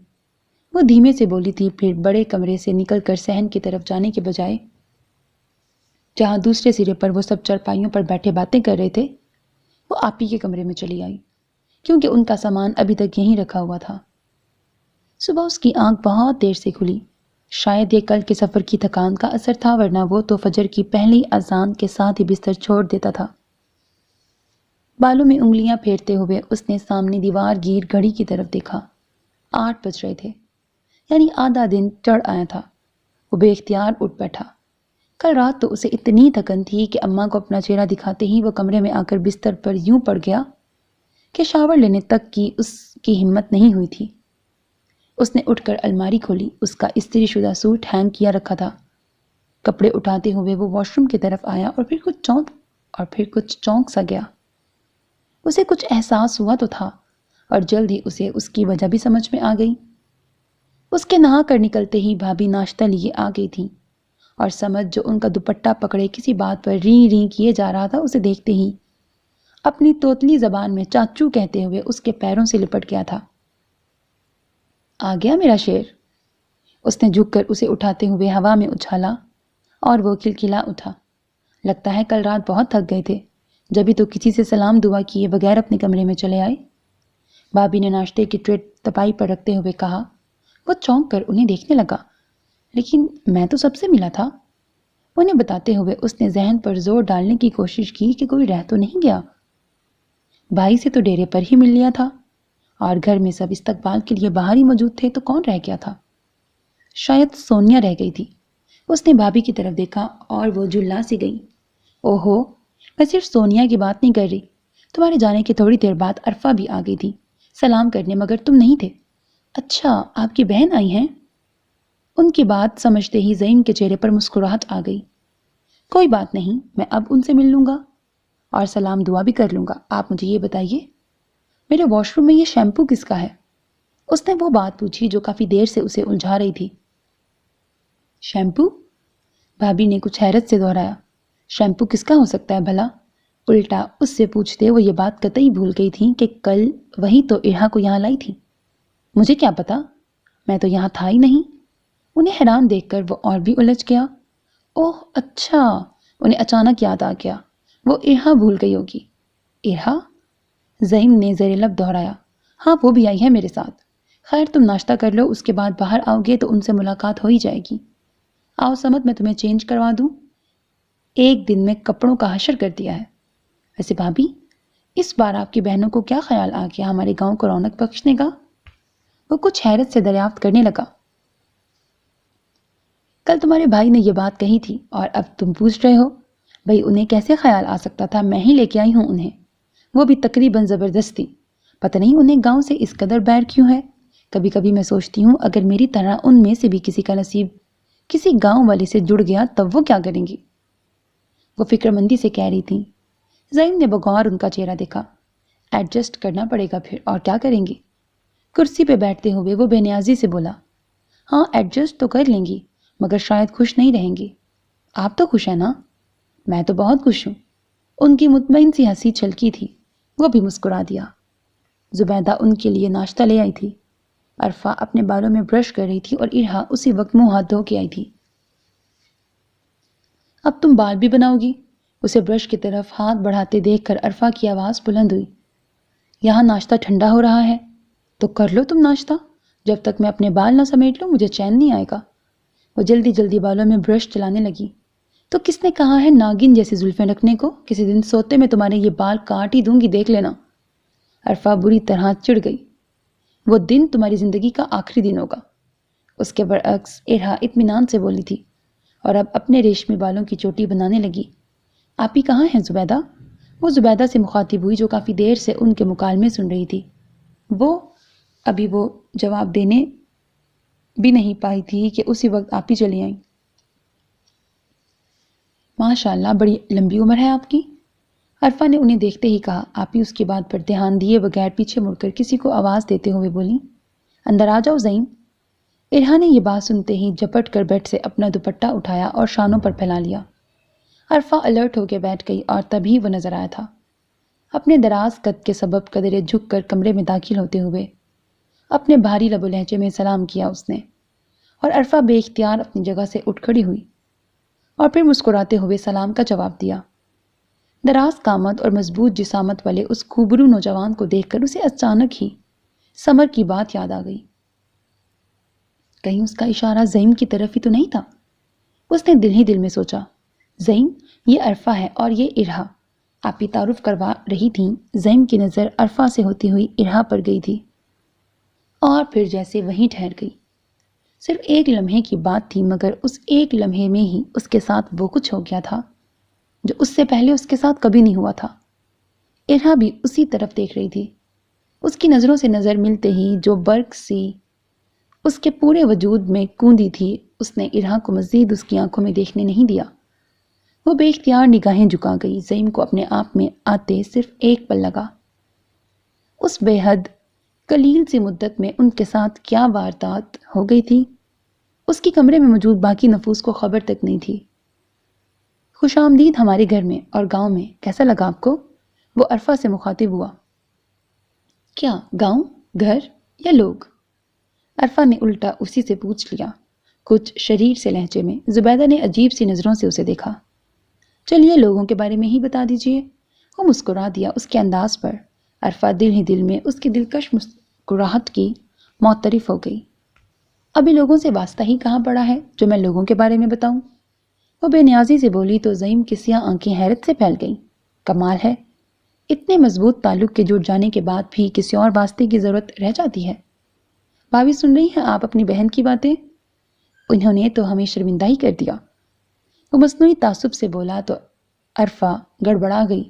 وہ دھیمے سے بولی تھی، پھر بڑے کمرے سے نکل کر صحن کی طرف جانے کے بجائے جہاں دوسرے سرے پر وہ سب چرپائیوں پر بیٹھے باتیں کر رہے تھے، وہ آپی کے کمرے میں چلی آئی، کیونکہ ان کا سامان ابھی تک یہیں رکھا ہوا تھا۔ صبح اس کی آنکھ بہت دیر سے کھلی، شاید یہ کل کے سفر کی تھکان کا اثر تھا، ورنہ وہ تو فجر کی پہلی اذان کے ساتھ ہی بستر چھوڑ دیتا تھا۔ بالوں میں انگلیاں پھیرتے ہوئے اس نے سامنے دیوار گیر گھڑی کی طرف دیکھا۔ 8 بج رہے تھے، یعنی آدھا دن چڑھ آیا تھا۔ وہ بے اختیار اٹھ بیٹھا۔ کل رات تو اسے اتنی تھکن تھی کہ اماں کو اپنا چہرہ دکھاتے ہی وہ کمرے میں آ کر بستر پر یوں پڑ گیا کہ شاور لینے تک کی اس کی ہمت نہیں ہوئی تھی۔ اس نے اٹھ کر الماری کھولی، اس کا استری شدہ سوٹ ہینگ کیا رکھا تھا۔ کپڑے اٹھاتے ہوئے وہ واش روم کی طرف آیا اور پھر کچھ چونک سا گیا۔ اسے کچھ احساس ہوا تو تھا اور جلد ہی اسے اس کی وجہ بھی سمجھ میں آ گئی۔ اس کے نہا کر نکلتے ہی بھابھی ناشتہ لیے آ گئی تھی اور سمجھ جو ان کا دوپٹہ پکڑے کسی بات پر ری ری کیے جا رہا تھا، اسے دیکھتے ہی اپنی توتلی زبان میں چاچو کہتے ہوئے اس کے پیروں سے لپٹ گیا تھا۔ آ گیا میرا شیر، اس نے جھک کر اسے اٹھاتے ہوئے ہوا میں اچھالا اور وہ کھلکھلا اٹھا۔ لگتا ہے کل رات بہت تھک گئے تھے، جبھی تو کسی سے سلام دعا کیے بغیر اپنے کمرے میں چلے آئے۔ بھابھی نے ناشتے کی ٹرے تپائی پر رکھتے ہوئے کہا۔ وہ چونک کر انہیں دیکھنے لگا۔ لیکن میں تو سب سے ملا تھا، انہیں بتاتے ہوئے اس نے ذہن پر زور ڈالنے کی کوشش کی کہ کوئی رہ تو نہیں گیا۔ بھائی سے تو ڈیرے پر ہی مل لیا تھا اور گھر میں سب استقبال کے لیے باہر ہی موجود تھے، تو کون رہ گیا تھا؟ شاید سونیا رہ گئی تھی۔ اس نے بھابھی کی طرف دیکھا اور وہ جھلا سی گئی۔ اوہو، میں صرف سونیا کی بات نہیں کر رہی، تمہارے جانے کے تھوڑی دیر بعد عرفہ بھی آ گئی تھی سلام کرنے، مگر تم نہیں تھے۔ اچھا، آپ کی بہن آئی ہیں؟ ان کی بات سمجھتے ہی زعیم کے چہرے پر مسکراہٹ آ گئی۔ کوئی بات نہیں، میں اب ان سے مل لوں گا اور سلام دعا بھی کر لوں گا۔ آپ مجھے یہ بتائیے، میرے واش روم میں یہ شیمپو کس کا ہے؟ اس نے وہ بات پوچھی جو کافی دیر سے اسے الجھا رہی تھی۔ شیمپو؟ بھابھی نے کچھ حیرت سے دہرایا۔ شیمپو کس کا ہو سکتا ہے بھلا؟ الٹا اس سے پوچھتے وہ یہ بات قطعی بھول گئی تھی کہ کل وہی تو ارہا کو یہاں لائی تھی۔ مجھے کیا پتا، میں تو یہاں تھا ہی نہیں۔ انہیں حیران دیکھ کر وہ اور بھی الجھ گیا۔ اوہ اچھا، انہیں اچانک یاد آ گیا، وہ ارہا بھول گئی ہوگی۔ ارہا؟ زعیم نے زیر لب دہرایا۔ ہاں، وہ بھی آئی ہے میرے ساتھ۔ خیر تم ناشتہ کر لو، اس کے بعد باہر آؤ گے تو ان سے ملاقات ہو ہی جائے گی۔ آؤ سمت، میں تمہیں چینج کروا دوں۔ ایک دن میں کپڑوں کا حشر کر دیا ہے۔ ویسے بھابھی، اس بار آپ کی بہنوں کو کیا خیال آ گیا ہمارے گاؤں کو رونق بخشنے کا؟ وہ کچھ حیرت سے دریافت کرنے لگا۔ کل تمہارے بھائی نے یہ بات کہی تھی اور اب تم پوچھ رہے ہو؟ بھئی انہیں کیسے خیال آ سکتا تھا، میں ہی لے کے آئی ہوں انہیں، وہ بھی تقریباً زبردستی۔ پتہ نہیں انہیں گاؤں سے اس قدر بیر کیوں ہے۔ کبھی کبھی میں سوچتی ہوں اگر میری طرح ان میں سے بھی کسی کا نصیب کسی گاؤں والے سے جڑ گیا تب وہ کیا کریں گی؟ وہ فکر مندی سے کہہ رہی تھی۔ زعیم نے بغور ان کا چہرہ دیکھا۔ ایڈجسٹ کرنا پڑے گا پھر، اور کیا کریں گی؟ کرسی پہ بیٹھتے ہوئے وہ بے نیازی سے بولا۔ ہاں ایڈجسٹ تو کر لیں گی، مگر شاید خوش نہیں رہیں گی۔ آپ تو خوش ہیں نا؟ میں تو بہت خوش ہوں۔ ان کی مطمئن سی ہنسی چھلکی تھی، وہ بھی مسکرا دیا۔ زبیدہ ان کے لیے ناشتہ لے آئی تھی۔ عرفہ اپنے بالوں میں برش کر رہی تھی اور ارہا اسی وقت منہ ہاتھ دھو کے آئی تھی۔ اب تم بال بھی بناؤ گی؟ اسے برش کی طرف ہاتھ بڑھاتے دیکھ کر عرفہ کی آواز بلند ہوئی۔ یہاں ناشتہ ٹھنڈا ہو رہا ہے تو کر لو تم ناشتہ، جب تک میں اپنے بال نہ سمیٹ لوں مجھے چین نہیں آئے گا۔ وہ جلدی جلدی بالوں میں برش چلانے لگی۔ تو کس نے کہا ہے ناگن جیسی زلفیں رکھنے کو؟ کسی دن سوتے میں تمہارے یہ بال کاٹ ہی دوں گی، دیکھ لینا۔ عرفہ بری طرح چڑ گئی۔ وہ دن تمہاری زندگی کا آخری دن ہوگا۔ اس کے برعکس ارہا اطمینان سے بولی تھی اور اب اپنے ریشمی بالوں کی چوٹی بنانے لگی۔ آپی کہاں ہیں زبیدہ؟ وہ زبیدہ سے مخاطب ہوئی جو کافی دیر سے ان کے مکالمے سن رہی تھی۔ ابھی وہ جواب دینے بھی نہیں پائی تھی کہ اسی وقت آپی چلی آئیں۔ ماشاءاللہ بڑی لمبی عمر ہے آپ کی، عرفہ نے انہیں دیکھتے ہی کہا۔ آپی اس کی بات پر دھیان دیے بغیر پیچھے مڑ کر کسی کو آواز دیتے ہوئے بولی، اندر آ جاؤ زین۔ ارہا نے یہ بات سنتے ہی جھپٹ کر بیڈ سے اپنا دوپٹہ اٹھایا اور شانوں پر پھیلا لیا۔ عرفہ الرٹ ہو کے بیٹھ گئی اور تبھی وہ نظر آیا تھا۔ اپنے دراز قد کے سبب قدرے جھک کر کمرے میں داخل ہوتے ہوئے اپنے بھاری لب و لہجے میں سلام کیا اس نے، اور عرفہ بے اختیار اپنی جگہ سے اٹھ کھڑی ہوئی اور پھر مسکراتے ہوئے سلام کا جواب دیا۔ دراز قامت اور مضبوط جسامت والے اس خوبرو نوجوان کو دیکھ کر اسے اچانک ہی سمر کی بات یاد آ گئی۔ کہیں اس کا اشارہ زیم کی طرف ہی تو نہیں تھا؟ اس نے دل ہی دل میں سوچا۔ زیم، یہ عرفہ ہے اور یہ ارہا۔ آپی تعارف کروا رہی تھیں۔ زیم کی نظر عرفہ سے ہوتی ہوئی ارہا پر گئی تھی اور پھر جیسے وہیں ٹھہر گئی۔ صرف ایک لمحے کی بات تھی، مگر اس ایک لمحے میں ہی اس کے ساتھ وہ کچھ ہو گیا تھا جو اس سے پہلے اس کے ساتھ کبھی نہیں ہوا تھا۔ ارہا بھی اسی طرف دیکھ رہی تھی۔ اس کی نظروں سے نظر ملتے ہی جو برق سی اس کے پورے وجود میں کوندی تھی، اس نے ارہا کو مزید اس کی آنکھوں میں دیکھنے نہیں دیا۔ وہ بے اختیار نگاہیں جھکا گئی۔ زیم کو اپنے آپ میں آتے صرف ایک پل لگا۔ اس بے حد قلیل سی مدت میں ان کے ساتھ کیا واردات ہو گئی تھی، اس کی کمرے میں موجود باقی نفوس کو خبر تک نہیں تھی۔ خوش آمدید ہمارے گھر میں اور گاؤں میں، کیسا لگا آپ کو؟ وہ عرفہ سے مخاطب ہوا۔ کیا گاؤں، گھر یا لوگ؟ عرفہ نے الٹا اسی سے پوچھ لیا، کچھ شریر سے لہجے میں۔ زبیدہ نے عجیب سی نظروں سے اسے دیکھا۔ چلیے لوگوں کے بارے میں ہی بتا دیجئے۔ وہ مسکرا دیا اس کے انداز پر۔ عرفہ دل ہی دل میں اس کی دلکش مسکراہٹ کی معترف ہو گئی۔ ابھی لوگوں سے واسطہ ہی کہاں پڑا ہے جو میں لوگوں کے بارے میں بتاؤں؟ وہ بے نیازی سے بولی تو زیم کی سیاہ آنکھیں حیرت سے پھیل گئیں۔ کمال ہے، اتنے مضبوط تعلق کے جڑ جانے کے بعد بھی کسی اور واسطے کی ضرورت رہ جاتی ہے۔ بھابھی سن رہی ہیں آپ اپنی بہن کی باتیں؟ انہوں نے تو ہمیں شرمندہ ہی کر دیا۔ وہ مصنوعی تعصب سے بولا تو عرفہ گڑبڑا گئی۔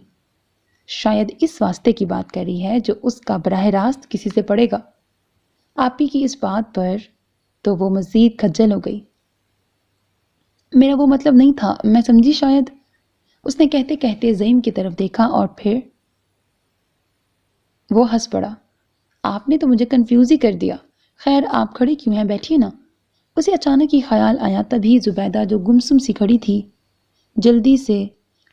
شاید اس واسطے کی بات کر رہی ہے جو اس کا براہ راست کسی سے پڑے گا۔ آپی کی اس بات پر تو وہ مزید کھجل ہو گئی۔ میرا وہ مطلب نہیں تھا، میں سمجھی شاید۔ اس نے کہتے کہتے زیم کی طرف دیکھا اور پھر وہ ہنس پڑا۔ آپ نے تو مجھے کنفیوز ہی کر دیا۔ خیر آپ کھڑی کیوں ہیں، بیٹھیے نا۔ اسے اچانک ہی خیال آیا، تبھی زبیدہ جو گمسم سی کھڑی تھی جلدی سے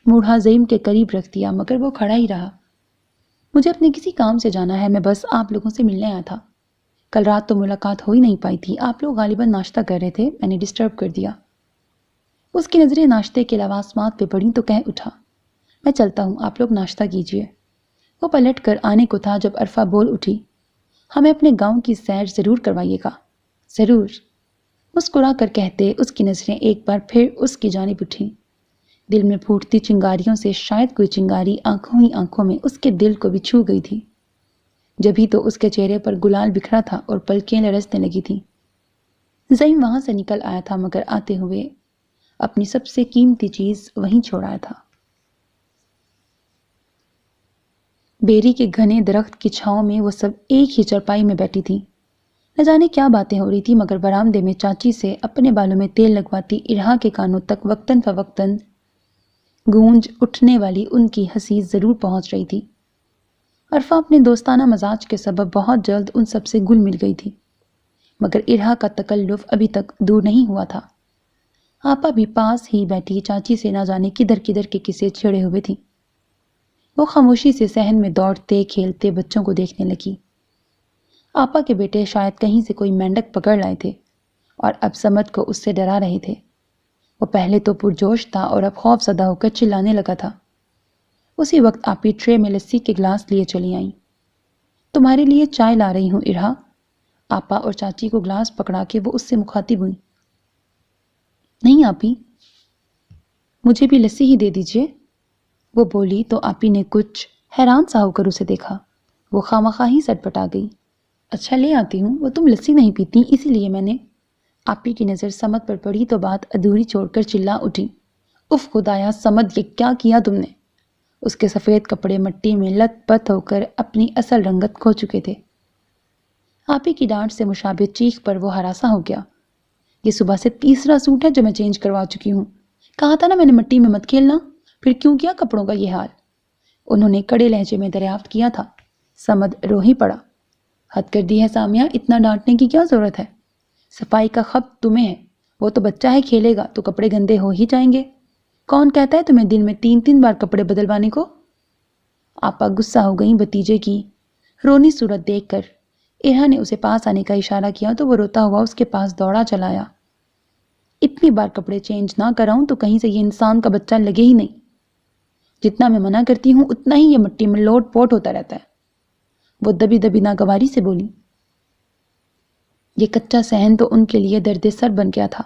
موڑھا زیم کے قریب رکھ دیا، مگر وہ کھڑا ہی رہا۔ مجھے اپنے کسی کام سے جانا ہے، میں بس آپ لوگوں سے ملنے آیا تھا۔ کل رات تو ملاقات ہو ہی نہیں پائی تھی، آپ لوگ غالباً ناشتہ کر رہے تھے، میں نے ڈسٹرب کر دیا۔ اس کی نظریں ناشتے کے لوازمات پہ پڑیں تو کہہ اٹھا، میں چلتا ہوں، آپ لوگ ناشتہ کیجیے۔ وہ پلٹ کر آنے کو تھا جب عرفہ بول اٹھی، ہمیں اپنے گاؤں کی سیر ضرور کروائیے گا۔ ضرور، مسکرا کر کہتے اس کی نظریں ایک بار پھر اس کی جانب اٹھیں۔ دل میں پھوٹتی چنگاریوں سے شاید کوئی چنگاری آنکھوں ہی آنکھوں میں اس کے دل کو بھی چھو گئی تھی۔ جبھی تو اس کے چہرے پر گلال بکھرا تھا اور پلکیں لرزنے لگی تھیں۔ زیم وہاں سے نکل آیا تھا، مگر آتے ہوئے اپنی سب سے قیمتی چیز وہیں چھوڑ آیا تھا۔ بیری کے گھنے درخت کی چھاؤں میں وہ سب ایک ہی چرپائی میں بیٹھی تھی۔ نہ جانے کیا باتیں ہو رہی تھی، مگر برآمدے میں چاچی سے اپنے بالوں میں تیل لگواتی ارہا کے کانوں تک وقتاً فوقتاً گونج اٹھنے والی ان کی ہنسی ضرور پہنچ رہی تھی۔ عرفہ اپنے دوستانہ مزاج کے سبب بہت جلد ان سب سے گل مل گئی تھی، مگر ارہا کا تکلف ابھی تک دور نہیں ہوا تھا۔ آپا بھی پاس ہی بیٹھی چاچی سے نہ جانے کدھر کدھر کے قصے چھڑے ہوئے تھی۔ وہ خاموشی سے صحن میں دوڑتے کھیلتے بچوں کو دیکھنے لگی۔ آپا کے بیٹے شاید کہیں سے کوئی مینڈک پکڑ لائے تھے اور اب سمت کو اس سے ڈرا رہے تھے۔ وہ پہلے تو پرجوش تھا اور اب خوف زدہ ہو کر چلانے لگا تھا۔ اسی وقت آپی ٹرے میں لسی کے گلاس لیے چلی آئیں۔ تمہارے لیے چائے لا رہی ہوں ارہا۔ آپا اور چاچی کو گلاس پکڑا کے وہ اس سے مخاطب ہوئی۔ نہیں آپی، مجھے بھی لسی ہی دے دیجیے، وہ بولی تو آپی نے کچھ حیران سا ہو کر اسے دیکھا۔ وہ خواہ ہی سٹ پٹا گئی۔ اچھا لے آتی ہوں، وہ تم لسی نہیں پیتی اسی لیے میں نے۔ آپی کی نظر سمد پر پڑی تو بات ادھوری چھوڑ کر چلا اٹھی۔ اف خدایا سمد، یہ کیا کیا تم نے؟ اس کے سفید کپڑے مٹی میں لت پت ہو کر اپنی اصل رنگت کھو چکے تھے۔ آپی کی ڈانٹ سے مشابہ چیخ پر وہ ہراساں ہو گیا۔ یہ صبح سے تیسرا سوٹ ہے جو میں چینج کروا چکی ہوں۔ کہا تھا نا میں نے مٹی میں مت کھیلنا، پھر کیوں کیا کپڑوں کا یہ حال؟ انہوں نے کڑے لہجے میں دریافت کیا تھا۔ سمد رو ہی پڑا۔ حد کر دی ہے سامیہ، اتنا ڈانٹنے کی کیا ضرورت ہے؟ صفائی کا خب تمہیں ہے، وہ تو بچہ ہے، کھیلے گا تو کپڑے گندے ہو ہی جائیں گے۔ کون کہتا ہے تمہیں دن میں 3 بار کپڑے بدلوانے کو؟ آپا غصہ ہو گئیں بتیجے کی رونی صورت دیکھ کر۔ ارہا نے اسے پاس آنے کا اشارہ کیا تو وہ روتا ہوا اس کے پاس دوڑا چلا آیا۔ اتنی بار کپڑے چینج نہ کراؤں تو کہیں سے یہ انسان کا بچہ لگے ہی نہیں۔ جتنا میں منع کرتی ہوں اتنا ہی یہ مٹی میں لوٹ پوٹ ہوتا رہتا ہے، وہ دبی دبی ناگواری سے بولی۔ یہ کچا صحن تو ان کے لیے درد سر بن گیا تھا۔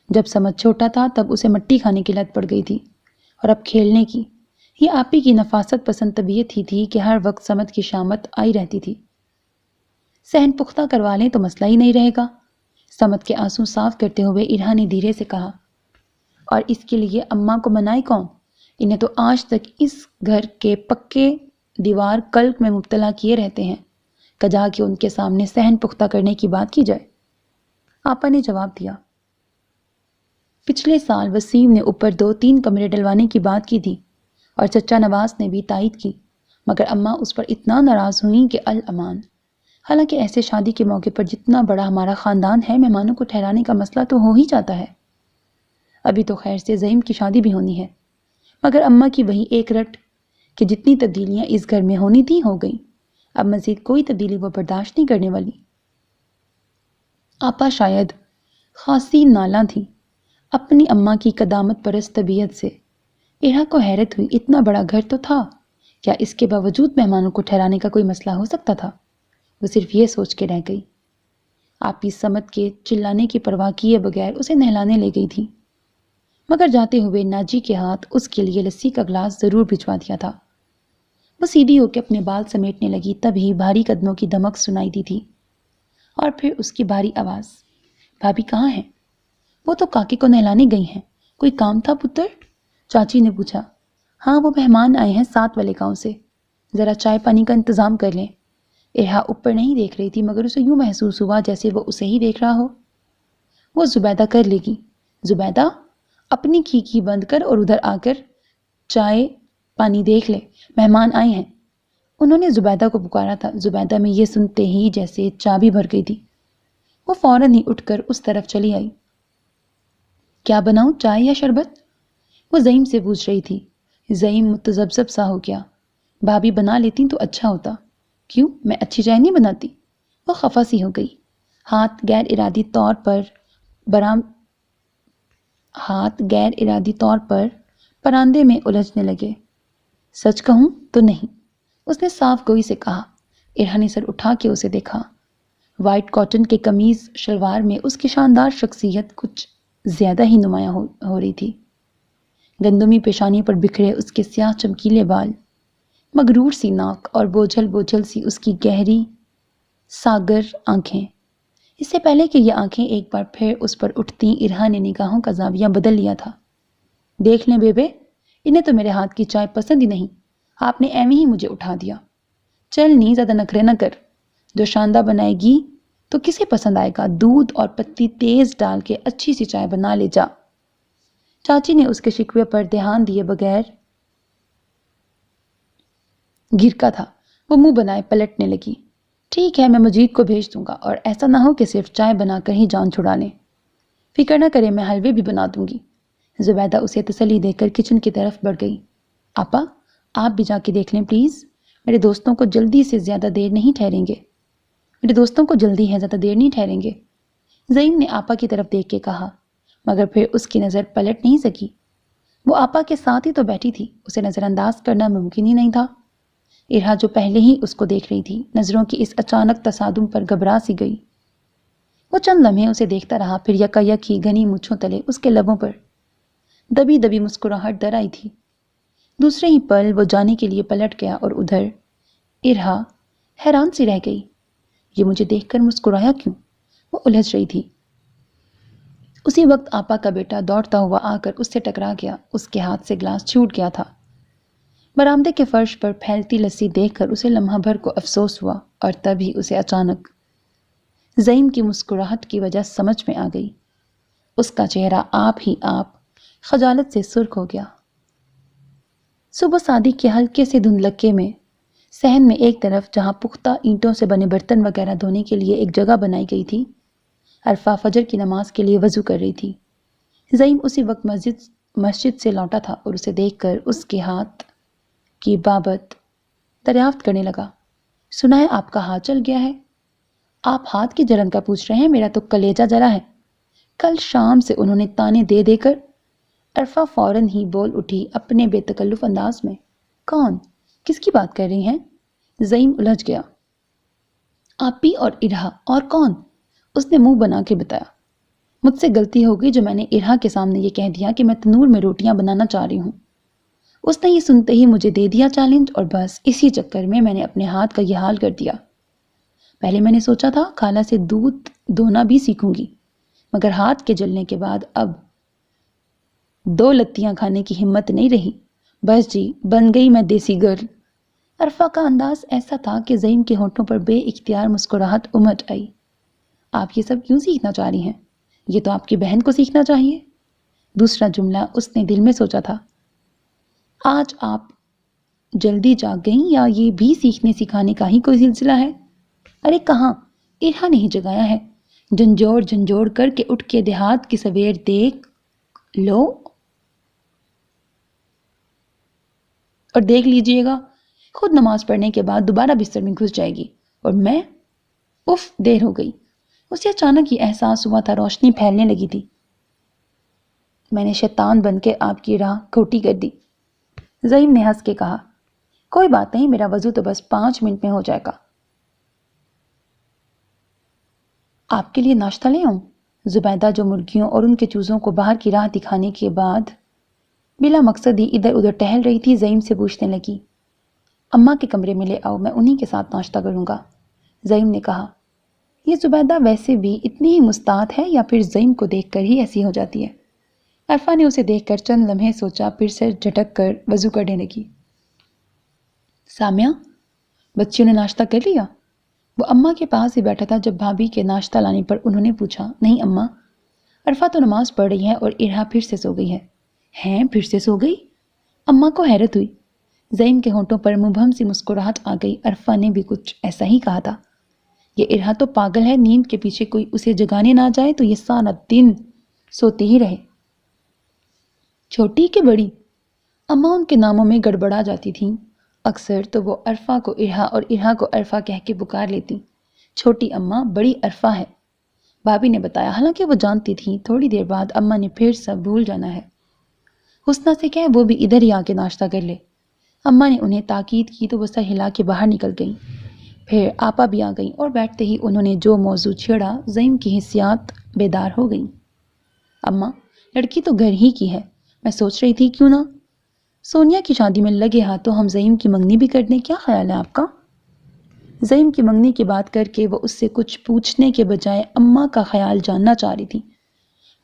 جب سمجھ چھوٹا تھا تب اسے مٹی کھانے کی لت پڑ گئی تھی، اور اب کھیلنے کی۔ یہ آپی کی نفاست پسند طبیعت ہی تھی کہ ہر وقت سمد کی شامت آئی رہتی تھی۔ صحن پختہ کروا لیں تو مسئلہ ہی نہیں رہے گا، سمد کے آنسو صاف کرتے ہوئے ارہا نے دھیرے سے کہا۔ اور اس کے لیے اماں کو منائے کون؟ انہیں تو آج تک اس گھر کے پکے دیوار قلب میں مبتلا کیے رہتے ہیں، کجا کہ ان کے سامنے صحن پختہ کرنے کی بات کی جائے۔ آپا نے جواب دیا۔ پچھلے سال وسیم نے اوپر 2-3 کمرے ڈلوانے کی بات کی تھی اور چچا نواز نے بھی تائید کی، مگر اماں اس پر اتنا ناراض ہوئیں کہ الامان۔ حالانکہ ایسے شادی کے موقع پر جتنا بڑا ہمارا خاندان ہے، مہمانوں کو ٹھہرانے کا مسئلہ تو ہو ہی جاتا ہے۔ ابھی تو خیر سے زعیم کی شادی بھی ہونی ہے، مگر اماں کی وہی ایک رٹ کہ جتنی تبدیلیاں اس گھر میں ہونی تھیں ہو گئیں، اب مزید کوئی تبدیلی وہ برداشت نہیں کرنے والی۔ آپا شاید خاصی نالاں تھی اپنی اماں کی قدامت پرست طبیعت سے۔ ارہا کو حیرت ہوئی، اتنا بڑا گھر تو تھا، کیا اس کے باوجود مہمانوں کو ٹھہرانے کا کوئی مسئلہ ہو سکتا تھا؟ وہ صرف یہ سوچ کے رہ گئی۔ آپی سمد کے چلانے کی پرواہ کیے بغیر اسے نہلانے لے گئی تھی، مگر جاتے ہوئے ناجی کے ہاتھ اس کے لیے لسی کا گلاس ضرور بھجوا دیا تھا۔ وہ سیدھی ہو کے اپنے بال سمیٹنے لگی، تبھی بھاری قدموں کی دمک سنائی دی تھی، اور پھر اس کی بھاری آواز۔ بھابھی کہاں ہیں؟ وہ تو کاکے کو نہلانے گئی ہیں۔ کوئی کام تھا پتر؟ چاچی نے پوچھا۔ ہاں، وہ مہمان آئے ہیں 7 والے گاؤں سے، ذرا چائے پانی کا انتظام کر لیں۔ ارہا اوپر نہیں دیکھ رہی تھی، مگر اسے یوں محسوس ہوا جیسے وہ اسے ہی دیکھ رہا ہو۔ وہ زبیدہ کر لے گی۔ زبیدہ، اپنی کھیکی بند کر اور ادھر آ کر چائے پانی دیکھ لے، مہمان آئے ہیں۔ انہوں نے زبیدہ کو پکارا تھا۔ زبیدہ میں یہ سنتے ہی جیسے چابی بھر گئی تھی، وہ فوراً ہی اٹھ کر اس طرف چلی آئی۔ کیا بناؤں، چائے یا شربت؟ وہ زعیم سے پوچھ رہی تھی۔ زعیم متذبذب سا ہو گیا۔ بھابھی بنا لیتی تو اچھا ہوتا۔ کیوں، میں اچھی چائے نہیں بناتی؟ وہ خفا سی ہو گئی۔ ہاتھ غیر ارادی طور پر پراندے میں الجھنے لگے۔ سچ کہوں تو نہیں، اس نے صاف گوئی سے کہا۔ ارہا نے سر اٹھا کے اسے دیکھا۔ وائٹ کاٹن کے قمیض شلوار میں اس کی شاندار شخصیت کچھ زیادہ ہی نمایاں ہو رہی تھی۔ گندمی پیشانی پر بکھرے اس کے سیاہ چمکیلے بال، مغرور سی ناک اور بوجھل سی اس کی گہری ساگر آنکھیں۔ اس سے پہلے کہ یہ آنکھیں ایک بار پھر اس پر اٹھتیں، ارہا نے نگاہوں کا زاویہ بدل لیا تھا۔ دیکھ لیں بیبے، انہیں تو میرے ہاتھ کی چائے پسند ہی نہیں، آپ نے ایویں ہی مجھے اٹھا دیا۔ چل نہیں، زیادہ نخرے نہ کر، جو شاندار بنائے گی تو کسے پسند آئے گا؟ دودھ اور پتی تیز ڈال کے اچھی سی چائے بنا لے جا۔ چاچی نے اس کے شکوے پر دھیان دیے بغیر گرکا تھا۔ وہ منہ بنائے پلٹنے لگی۔ ٹھیک ہے، میں مجید کو بھیج دوں گا، اور ایسا نہ ہو کہ صرف چائے بنا کر ہی جان چھڑا لیں۔ فکر نہ کرے، میں حلوے بھی بنا دوں گی۔ زبیدہ اسے تسلی دے کر کچن کی طرف بڑھ گئی۔ آپا، آپ بھی جا کے دیکھ لیں پلیز، میرے دوستوں کو جلدی سے زیادہ دیر نہیں ٹھہریں گے۔ میرے دوستوں کو جلدی ہے، زیادہ دیر نہیں ٹھہریں گے، زعیم نے آپا کی طرف دیکھ کے کہا، مگر پھر اس کی نظر پلٹ نہیں سکی۔ وہ آپا کے ساتھ ہی تو بیٹھی تھی، اسے نظر انداز کرنا ممکن ہی نہیں تھا۔ ارہا جو پہلے ہی اس کو دیکھ رہی تھی نظروں کی اس اچانک تصادم پر گھبرا سی گئی۔ وہ چند لمحے اسے دیکھتا رہا، پھر یکایک ہی گھنی مونچھوں تلے اس کے لبوں پر دبی دبی مسکراہٹ در آئی تھی۔ دوسرے ہی پل وہ جانے کے لیے پلٹ گیا اور ادھر ارہا حیران سی رہ گئی۔ یہ مجھے دیکھ کر مسکرایا کیوں؟ وہ الجھ رہی تھی۔ اسی وقت آپا کا بیٹا دوڑتا ہوا آ کر اس سے ٹکرا گیا۔ اس کے ہاتھ سے گلاس چھوٹ گیا تھا۔ برآمدے کے فرش پر پھیلتی لسی دیکھ کر اسے لمحہ بھر کو افسوس ہوا، اور تبھی اسے اچانک زعیم کی مسکراہٹ کی وجہ سمجھ میں آ گئی۔ اس کا چہرہ آپ ہی آپ خجالت سے سرخ ہو گیا۔ صبح صادق کے ہلکے سے دھندلکے میں صحن میں ایک طرف جہاں پختہ اینٹوں سے بنے برتن وغیرہ دھونے کے لیے ایک جگہ بنائی گئی تھی، عرفہ فجر کی نماز کے لیے وضو کر رہی تھی۔ زعیم اسی وقت مسجد سے لوٹا تھا اور اسے دیکھ کر اس کے ہاتھ کی بابت دریافت کرنے لگا۔ سنا ہے آپ کا ہاتھ چل گیا ہے؟ آپ ہاتھ کی جلن کا پوچھ رہے ہیں؟ میرا تو کلیجہ جلا ہے۔ کل شام سے انہوں نے تانے دے دے کر۔ عرفہ فوراً ہی بول اٹھی اپنے بے تکلف انداز میں۔ کون؟ کس کی بات کر رہی ہیں؟ زعیم الجھ گیا۔ آپی اور ارہا، اور کون؟ اس نے منہ بنا کے بتایا۔ مجھ سے غلطی ہو گئی جو میں نے ارہا کے سامنے یہ کہہ دیا کہ میں تنور میں روٹیاں بنانا چاہ رہی ہوں۔ اس نے یہ سنتے ہی مجھے دے دیا چیلنج، اور بس اسی چکر میں نے اپنے ہاتھ کا یہ حال کر دیا۔ پہلے میں نے سوچا تھا خالہ سے دودھ دھونا بھی سیکھوں گی، مگر ہاتھ کے جلنے کے بعد اب 2 لتیاں کھانے کی ہمت نہیں رہی۔ بس جی، بن گئی میں دیسی گرل۔ عرفہ کا انداز ایسا تھا کہ زعیم کے ہونٹوں پر بے اختیار مسکراہٹ امٹ آئی۔ آپ یہ سب کیوں سیکھنا چاہ رہی ہیں؟ یہ تو آپ کی بہن کو سیکھنا چاہیے۔ دوسرا جملہ اس نے دل میں سوچا تھا۔ آج آپ جلدی جاگ گئیں یا یہ بھی سیکھنے سکھانے کا ہی کوئی سلسلہ ہے؟ ارے کہاں، ارہا نہیں جگایا ہے۔ جھنجھوڑ جھنجھوڑ کر کے اٹھ کے دیہات کی سویر دیکھ لو اور دیکھ لیجئے گا، خود نماز پڑھنے کے بعد دوبارہ بستر میں گھس جائے گی، اور میں اف دیر ہو گئی۔ اسے اچانک یہ احساس ہوا تھا روشنی پھیلنے لگی تھی۔ میں نے شیطان بن کے آپ کی راہ کھوٹی کر دی۔ زعیم نے ہنس کے کہا، کوئی بات نہیں، میرا وضو تو بس 5 منٹ میں ہو جائے گا۔ آپ کے لیے ناشتہ لے آؤں؟ زبیدہ جو مرغیوں اور ان کے چوزوں کو باہر کی راہ دکھانے کے بعد بلا مقصد ہی ادھر ادھر ٹہل رہی تھی، زعیم سے پوچھنے لگی۔ اماں کے کمرے میں لے آؤ، میں انہی کے ساتھ ناشتہ کروں گا۔ زعیم نے کہا۔ یہ زبیدہ ویسے بھی اتنی ہی مستعد ہے یا پھر زعیم کو دیکھ کر ہی ایسی ہو جاتی ہے؟ عرفہ نے اسے دیکھ کر چند لمحے سوچا، پھر سے جھٹک کر وضو کرنے لگی۔ سامیہ، بچیوں نے ناشتہ کر لیا؟ وہ اماں کے پاس ہی بیٹھا تھا جب بھابھی کے ناشتہ لانے پر انہوں نے پوچھا۔ نہیں اماں، عرفہ تو نماز پڑھ رہی ہے اور ارہا پھر سے سو گئی ہے۔ ہیں، پھر سے سو گئی؟ اماں کو حیرت ہوئی۔ زعیم کے ہونٹوں پر مبہم سی مسکراہٹ آ گئی۔ عرفہ نے بھی کچھ ایسا ہی کہا تھا۔ یہ ارہا تو پاگل ہے، نیند کے پیچھے کوئی اسے جگانے نہ جائے تو یہ سارا دن سوتی ہی رہے۔ چھوٹی کہ بڑی؟ اماں ان کے ناموں میں گڑبڑا جاتی تھیں۔ اکثر تو وہ عرفہ کو ارہا اور ارہا کو عرفہ کہہ کے پکار لیتی۔ چھوٹی اماں، بڑی عرفہ ہے، بھابھی نے بتایا۔ حالانکہ وہ جانتی تھیں تھوڑی دیر بعد اماں نے پھر سب بھول جانا ہے۔ حسنہ سے کہے وہ بھی ادھر ہی آ کے ناشتہ کر لے۔ اماں نے انہیں تاکید کی تو وہ سر ہلا کے باہر نکل گئیں۔ پھر آپا بھی آ گئیں اور بیٹھتے ہی انہوں نے جو موضوع چھیڑا، زعیم کی حسیات بیدار ہو گئیں۔ اماں، لڑکی تو گھر ہی کی ہے، میں سوچ رہی تھی کیوں نہ سونیا کی شادی میں لگے ہاتھوں ہم زعیم کی منگنی بھی کر دیں، کیا خیال ہے آپ کا؟ زعیم کی منگنی کی بات کر کے وہ اس سے کچھ پوچھنے کے بجائے اماں کا خیال جاننا چاہ رہی تھی۔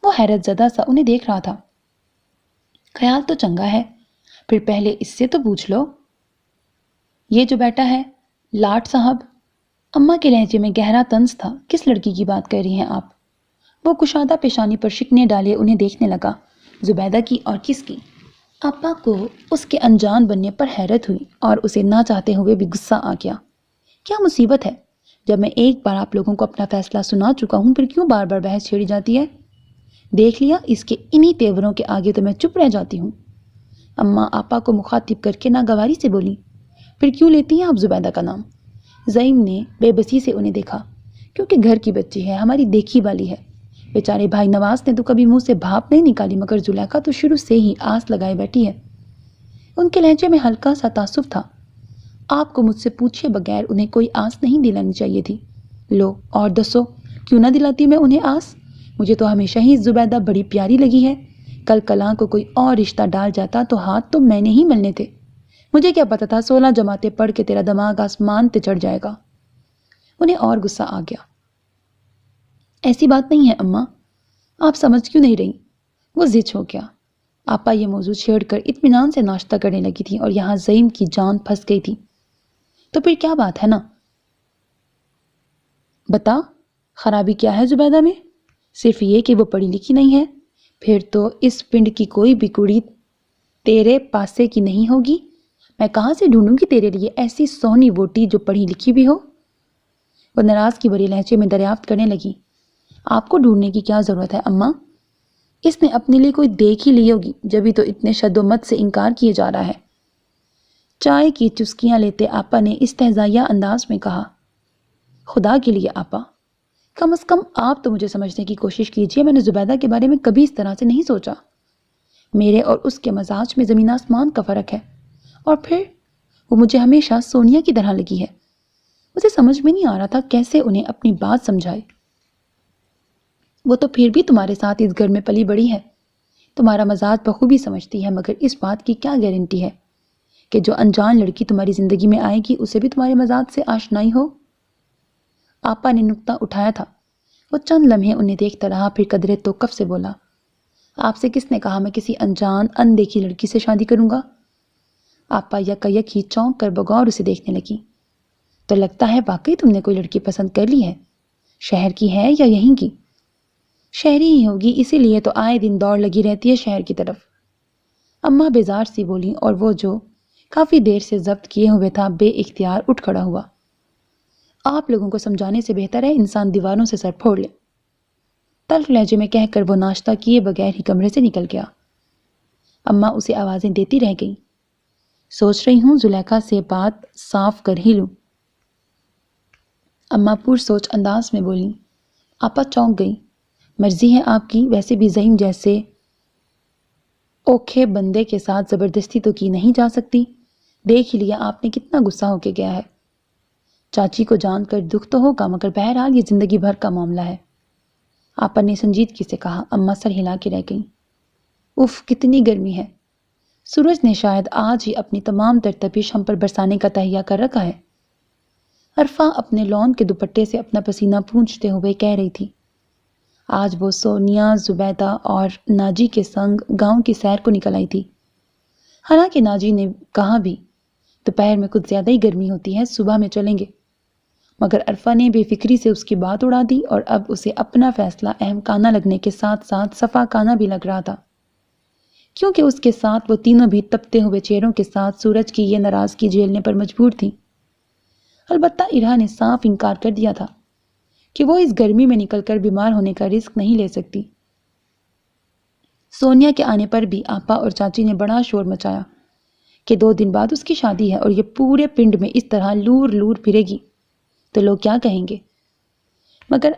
وہ حیرت زدہ سا انہیں دیکھ رہا تھا۔ خیال تو چنگا ہے، پھر پہلے اس سے تو پوچھ لو۔ یہ جو بیٹا ہے لاٹ صاحب، اماں کے لہجے میں گہرا طنز تھا، کس لڑکی کی بات کر رہی ہیں آپ؟ وہ کشادہ پیشانی پر شکنے ڈالے انہیں دیکھنے لگا۔ زبیدہ کی اور کس کی؟ آپا کو اس کے انجان بننے پر حیرت ہوئی اور اسے نہ چاہتے ہوئے بھی غصہ آ گیا۔ کیا مصیبت ہے؟ جب میں ایک بار آپ لوگوں کو اپنا فیصلہ سنا چکا ہوں، پھر کیوں بار بار بحث چھیڑی جاتی ہے؟ دیکھ لیا، اس کے انہی تیوروں کے آگے تو میں چپ رہ جاتی ہوں۔ اماں آپا کو مخاطب کر کے ناگواری سے بولی۔ پھر کیوں لیتی ہیں آپ زبیدہ کا نام؟ زعیم نے بے بسی سے انہیں دیکھا۔ کیونکہ گھر کی بچی ہے، ہماری دیکھی والی ہے۔ بیچارے بھائی نواز نے تو کبھی منہ سے بھاپ نہیں نکالی، مگر زلیخا تو شروع سے ہی آس لگائے بیٹھی ہے۔ ان کے لہجے میں ہلکا سا تعصب تھا۔ آپ کو مجھ سے پوچھے بغیر انہیں کوئی آس نہیں دلانی چاہیے تھی۔ لو اور دسو، کیوں نہ دلاتی میں انہیں آس؟ مجھے تو ہمیشہ ہی زبیدہ بڑی پیاری لگی ہے۔ کل کلاں کو کوئی اور رشتہ ڈال جاتا تو ہاتھ تو میں نے ہی ملنے تھے۔ مجھے کیا پتا تھا 16 جماعتیں پڑھ کے تیرا دماغ آسمان تے چڑھ جائے گا۔ انہیں اور غصہ آ گیا۔ ایسی بات نہیں ہے اماں، آپ سمجھ کیوں نہیں رہی؟ وہ زچ ہو گیا۔ آپا یہ موضوع چھیڑ کر اطمینان سے ناشتہ کرنے لگی تھی اور یہاں زعیم کی جان پھنس گئی تھی۔ تو پھر کیا بات ہے نا؟ بتا، خرابی کیا ہے زبیدہ میں؟ صرف یہ کہ وہ پڑھی لکھی نہیں ہے؟ پھر تو اس پنڈ کی کوئی بھی کڑی تیرے پاسے کی نہیں ہوگی۔ میں کہاں سے ڈھونڈوں گی تیرے لیے ایسی سونی ووٹی جو پڑھی لکھی بھی ہو؟ وہ ناراض کی بڑی لہجے میں دریافت کرنے لگی۔ آپ کو ڈھونڈنے کی کیا ضرورت ہے اماں؟ اس نے اپنے لیے کوئی دیکھ ہی لی ہوگی، جبھی تو اتنے شد و مت سے انکار کیے جا رہا ہے۔ چائے کی چسکیاں لیتے آپا نے استہزائیہ انداز میں کہا۔ خدا کے لیے آپا، کم از کم آپ تو مجھے سمجھنے کی کوشش کیجئے۔ میں نے زبیدہ کے بارے میں کبھی اس طرح سے نہیں سوچا۔ میرے اور اس کے مزاج میں زمین آسمان کا فرق ہے، اور پھر وہ مجھے ہمیشہ سونیا کی طرح لگی ہے۔ مجھے سمجھ میں نہیں آ رہا تھا کیسے انہیں اپنی بات سمجھائے۔ وہ تو پھر بھی تمہارے ساتھ اس گھر میں پلی بڑی ہے، تمہارا مزاج بخوبی سمجھتی ہے، مگر اس بات کی کیا گارنٹی ہے کہ جو انجان لڑکی تمہاری زندگی میں آئے گی اسے بھی تمہارے مزاج سے آشنائی ہو؟ آپا نے نکتہ اٹھایا تھا۔ وہ چند لمحے انہیں دیکھتا رہا، پھر قدرے توقف سے بولا، آپ سے کس نے کہا میں کسی انجان ان دیکھی لڑکی سے شادی کروں گا؟ آپا یکایک ہی چونک کر بغور اسے دیکھنے لگی۔ تو لگتا ہے واقعی تم نے کوئی لڑکی پسند کر لی ہے۔ شہر کی ہے یا یہیں کی؟ شہری ہی ہوگی، اسی لیے تو آئے دن دوڑ لگی رہتی ہے شہر کی طرف۔ اماں بیزار سی بولی، اور وہ جو کافی دیر سے ضبط کیے ہوئے تھا بے اختیار اٹھ کھڑا ہوا۔ آپ لوگوں کو سمجھانے سے بہتر ہے انسان دیواروں سے سر پھوڑ لے، تلخ لہجے میں کہہ کر وہ ناشتہ کیے بغیر ہی کمرے سے نکل گیا۔ اماں اسے آوازیں دیتی رہ گئیں۔ سوچ رہی ہوں زلیخا سے بات صاف کر ہی لوں۔ اماں پر سوچ انداز میں بولی۔ آپا چونک گئی۔ مرضی ہے آپ کی، ویسے بھی زعیم جیسے اوکھے بندے کے ساتھ زبردستی تو کی نہیں جا سکتی۔ دیکھ ہی لیا آپ نے کتنا غصہ ہو کے گیا ہے۔ چاچی کو جان کر دکھ تو ہوگا، مگر بہرحال یہ زندگی بھر کا معاملہ ہے، آپا نے سنجیدگی سے کہا۔ اماں سر ہلا کے رہ گئیں۔ اف، کتنی گرمی ہے! سورج نے شاید آج ہی اپنی تمام تر تپش ہم پر برسانے کا تہیہ کر رکھا ہے۔ عرفہ اپنے لون کے دوپٹے سے اپنا پسینہ پونچھتے ہوئے کہہ رہی تھی۔ آج وہ سونیا، زبیدہ اور ناجی کے سنگ گاؤں کی سیر کو نکل آئی تھی۔ حالانکہ ناجی نے کہا بھی دوپہر میں کچھ زیادہ ہی گرمی ہوتی ہے، صبح میں چلیں گے، مگر عرفہ نے بے فکری سے اس کی بات اڑا دی، اور اب اسے اپنا فیصلہ اہم کانہ لگنے کے ساتھ ساتھ صفا کانہ بھی لگ رہا تھا، کیونکہ اس کے ساتھ وہ تینوں بھی تپتے ہوئے چہروں کے ساتھ سورج کی یہ ناراضگی جھیلنے پر مجبور تھیں۔ البتہ ارہا نے صاف انکار کر دیا تھا کہ وہ اس گرمی میں نکل کر بیمار ہونے کا رسک نہیں لے سکتی۔ سونیا کے آنے پر بھی آپا اور چاچی نے بڑا شور مچایا کہ 2 دن بعد اس کی شادی ہے، اور یہ پورے پنڈ میں اس طرح لور لور پھرے گی تو لوگ کیا کہیں گے؟ مگر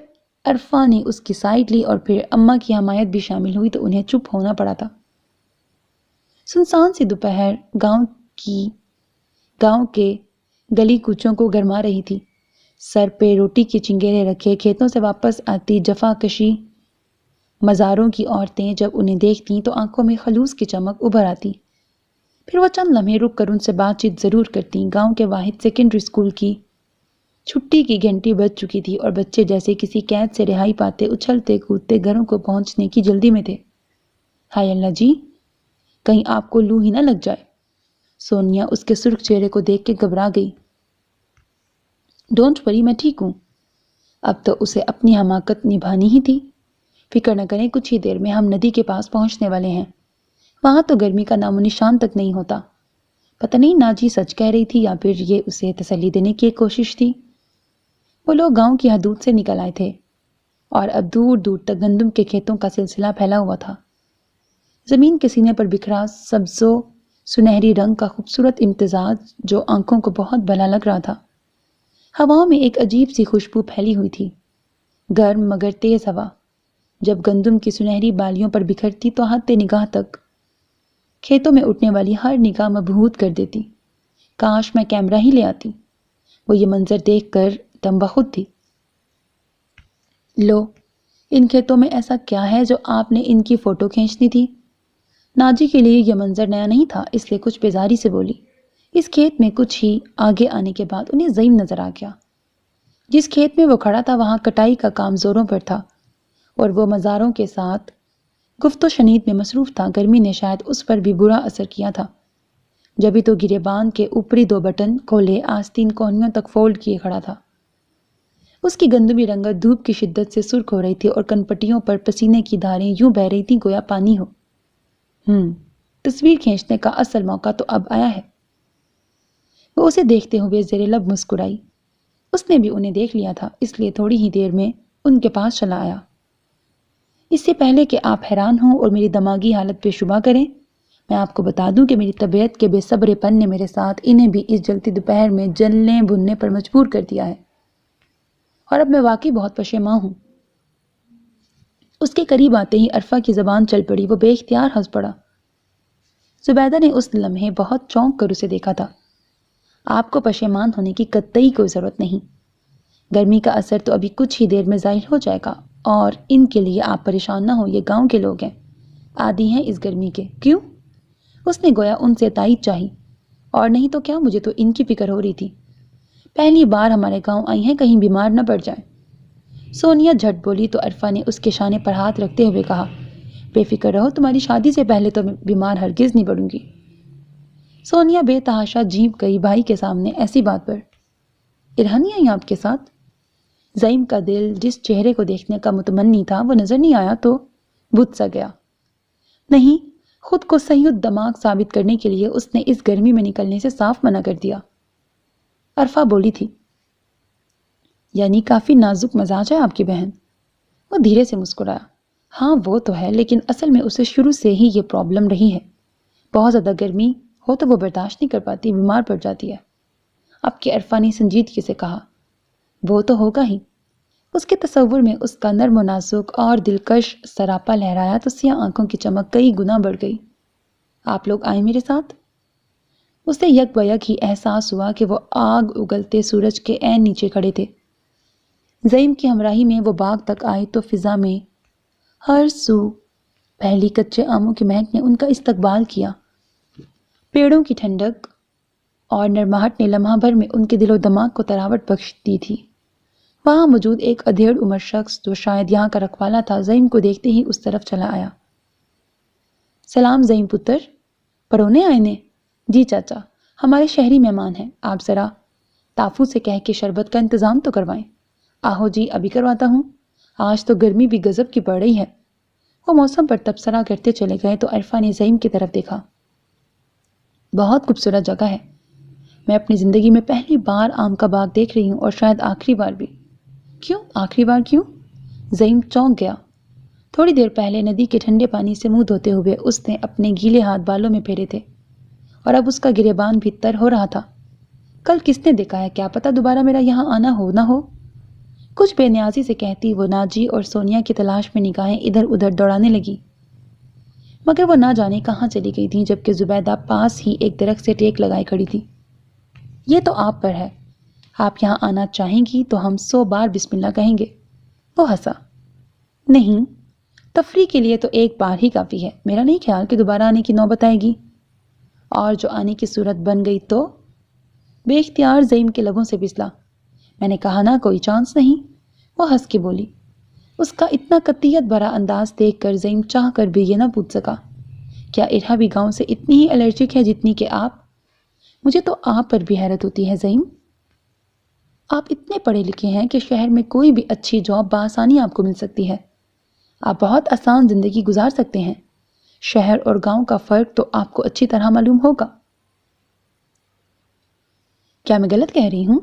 عرفہ نے اس کی سائڈ لی، اور پھر اماں کی حمایت بھی شامل ہوئی تو انہیں چپ ہونا پڑا تھا۔ سنسان سی دوپہر گاؤں کے گلی کوچوں کو گرما رہی تھی۔ سر پہ روٹی کے چنگیرے رکھے کھیتوں سے واپس آتی جفا کشی مزاروں کی عورتیں جب انہیں دیکھتیں تو آنکھوں میں خلوص کی چمک ابھر آتی۔ پھر وہ چند لمحے رک کر ان سے بات چیت ضرور کرتیں۔ گاؤں کے واحد سیکنڈری اسکول کی چھٹی کی گھنٹی بج چکی تھی، اور بچے جیسے کسی قید سے رہائی پاتے اچھلتے کودتے گھروں کو پہنچنے کی جلدی میں تھے۔ ہائے اللہ جی، کہیں آپ کو لو ہی نہ لگ جائے۔ سونیا اس کے سرخ چہرے کو دیکھ کے گھبرا گئی۔ ڈونٹ وری، میں ٹھیک ہوں۔ اب تو اسے اپنی حماقت نبھانی ہی تھی۔ فکر نہ کریں، کچھ ہی دیر میں ہم ندی کے پاس پہنچنے والے ہیں۔ وہاں تو گرمی کا نام و نشان تک نہیں ہوتا۔ پتہ نہیں ناجی سچ کہہ رہی تھی یا پھر یہ اسے تسلی دینے کی ایک کوشش تھی۔ وہ لوگ گاؤں کی حدود سے نکل آئے تھے، اور اب دور دور تک گندم کے کھیتوں کا سلسلہ پھیلا ہوا تھا۔ زمین کے سینے پر بکھرا سبز و سنہری رنگ کا خوبصورت امتزاج جو آنکھوں کو بہت بھلا لگ رہا تھا۔ ہواؤں میں ایک عجیب سی خوشبو پھیلی ہوئی تھی، گرم مگر تیز ہوا، جب گندم کی سنہری بالیوں پر بکھرتی تو حد نگاہ تک کھیتوں میں اٹھنے والی ہر نگاہ مبہوت کر دیتی۔ کاش میں کیمرہ ہی لے آتی۔ وہ یہ منظر دیکھ کر دم بخود تھی۔ لو، ان کھیتوں میں ایسا کیا ہے جو آپ نے ان کی فوٹو کھینچنی تھی؟ ناجی کے لیے یہ منظر نیا نہیں تھا، اس لیے کچھ بیزاری سے بولی۔ اس کھیت میں کچھ ہی آگے آنے کے بعد انہیں زعیم نظر آ گیا۔ جس کھیت میں وہ کھڑا تھا وہاں کٹائی کا کام زوروں پر تھا اور وہ مزاروں کے ساتھ گفت و شنید میں مصروف تھا۔ گرمی نے شاید اس پر بھی برا اثر کیا تھا، جبھی تو گریبان کے اوپری 2 بٹن کھولے آستین کوہنیوں تک فولڈ کیے کھڑا تھا۔ اس کی گندمی رنگت دھوپ کی شدت سے سرخ ہو رہی تھی اور کنپٹیوں پر پسینے کی دھاریں یوں بہہ رہی تھیں گویا پانی ہو۔ تصویر کھینچنے کا اصل موقع تو اب آیا ہے۔ وہ اسے دیکھتے ہوئے زیر لب مسکرائی۔ اس نے بھی انہیں دیکھ لیا تھا، اس لیے تھوڑی ہی دیر میں ان کے پاس چلا آیا۔ اس سے پہلے کہ آپ حیران ہوں اور میری دماغی حالت پہ شبہ کریں، میں آپ کو بتا دوں کہ میری طبیعت کے بے صبرے پن نے میرے ساتھ انہیں بھی اس جلتی دوپہر میں جلنے بھننے پر مجبور کر دیا ہے، اور اب میں واقعی بہت پشیماں ہوں۔ اس کے قریب آتے ہی عرفہ کی زبان چل پڑی، وہ بے اختیار ہنس پڑا۔ زبیدہ نے اس لمحے بہت چونک کر اسے دیکھا تھا۔ آپ کو پشیمان ہونے کی قطعی کوئی ضرورت نہیں۔ گرمی کا اثر تو ابھی کچھ ہی دیر میں ظاہر ہو جائے گا، اور ان کے لیے آپ پریشان نہ ہو، یہ گاؤں کے لوگ ہیں، عادی ہیں اس گرمی کے۔ کیوں؟ اس نے گویا ان سے تائید چاہی۔ اور نہیں تو کیا، مجھے تو ان کی فکر ہو رہی تھی۔ پہلی بار ہمارے گاؤں آئی ہیں، کہیں بیمار نہ پڑ جائیں۔ سونیا جھٹ بولی تو عرفہ نے اس کے شانے پر ہاتھ رکھتے ہوئے کہا، بے فکر رہو، تمہاری شادی سے پہلے تو بیمار ہرگز نہیں پڑوں گی۔ سونیا بے تحاشا جھینپ گئی بھائی کے سامنے ایسی بات پر۔ ارہانی آئی آپ کے ساتھ؟ زعیم کا دل جس چہرے کو دیکھنے کا متمنی تھا وہ نظر نہیں آیا تو بت سا گیا۔ نہیں، خود کو صحیح الدماغ ثابت کرنے کے لیے اس نے اس گرمی میں نکلنے سے صاف منع کر دیا۔ عرفہ بولی تھی، یعنی کافی نازک مزاج ہے آپ کی بہن؟ وہ دھیرے سے مسکرایا۔ ہاں وہ تو ہے، لیکن اصل میں اسے شروع سے ہی یہ پرابلم رہی ہے۔ بہت زیادہ گرمی ہو تو وہ برداشت نہیں کر پاتی، بیمار پڑ جاتی ہے۔ اب کے عرفہ نے سنجیدگی سے کہا، وہ تو ہوگا ہی۔ اس کے تصور میں اس کا نرم و نازک اور دلکش سراپا لہرایا تو سیاہ آنکھوں کی چمک کئی گنا بڑھ گئی۔ آپ لوگ آئیں میرے ساتھ؟ اسے یک بیک ہی احساس ہوا کہ وہ آگ اگلتے سورج کے عین نیچے کھڑے تھے۔ زعیم کی ہمراہی میں وہ باغ تک آئے تو فضا میں ہر سو پہلی کچے آموں کی مہک نے ان کا استقبال کیا۔ پیڑوں کی ٹھنڈک اور نرماہٹ نے لمحہ بھر میں ان کے دل و دماغ کو تراوٹ بخش دی تھی۔ وہاں موجود ایک ادھیڑ عمر شخص جو شاید یہاں کا رکھوالا تھا، زعیم کو دیکھتے ہی اس طرف چلا آیا۔ سلام زعیم پتر، پرونے آئے نے؟ جی چاچا، ہمارے شہری مہمان ہیں، آپ ذرا تافو سے کہہ کے شربت کا انتظام تو کروائیں۔ آہو جی، ابھی کرواتا ہوں، آج تو گرمی بھی غضب کی پڑ رہی ہے۔ وہ موسم پر تبصرہ کرتے چلے گئے تو عرفہ نے زعیم کی طرف دیکھا۔ بہت خوبصورت جگہ ہے، میں اپنی زندگی میں پہلی بار آم کا باغ دیکھ رہی ہوں، اور شاید آخری بار بھی۔ کیوں آخری بار کیوں؟ زعیم چونک گیا۔ تھوڑی دیر پہلے ندی کے ٹھنڈے پانی سے منہ دھوتے ہوئے اس نے اپنے گیلے ہاتھ بالوں میں پھیرے تھے، اور اب اس کا گریبان بھی تر ہو رہا تھا۔ کل کس نے دیکھا ہے، کیا پتہ دوبارہ میرا یہاں آنا ہو نہ ہو۔ کچھ بے نیازی سے کہتی وہ ناجی اور سونیا کی تلاش میں نگاہیں ادھر ادھر دوڑانے لگی، مگر وہ نہ جانے کہاں چلی گئی تھیں، جبکہ زبیدہ پاس ہی ایک درخت سے ٹیک لگائے کھڑی تھی۔ یہ تو آپ پر ہے، آپ یہاں آنا چاہیں گی تو ہم 100 بار بسم اللہ کہیں گے۔ وہ ہنسا۔ نہیں، تفریح کے لیے تو ایک بار ہی کافی ہے، میرا نہیں خیال کہ دوبارہ آنے کی نوبت آئے گی۔ اور جو آنے کی صورت بن گئی تو؟ بے اختیار زعیم کے لبوں سے پھسلا۔ میں نے کہا نا، کوئی چانس نہیں۔ وہ ہنس کے بولی۔ اس کا اتنا قطعیت بھرا انداز دیکھ کر زعیم چاہ کر بھی یہ نہ پوچھ سکا، کیا ارہا بھی گاؤں سے اتنی ہی الرجک ہے جتنی کہ آپ؟ مجھے تو آپ پر بھی حیرت ہوتی ہے زعیم۔ آپ اتنے پڑھے لکھے ہیں کہ شہر میں کوئی بھی اچھی جاب بآسانی آپ کو مل سکتی ہے، آپ بہت آسان زندگی گزار سکتے ہیں۔ شہر اور گاؤں کا فرق تو آپ کو اچھی طرح معلوم ہوگا۔ کیا میں غلط کہہ رہی ہوں؟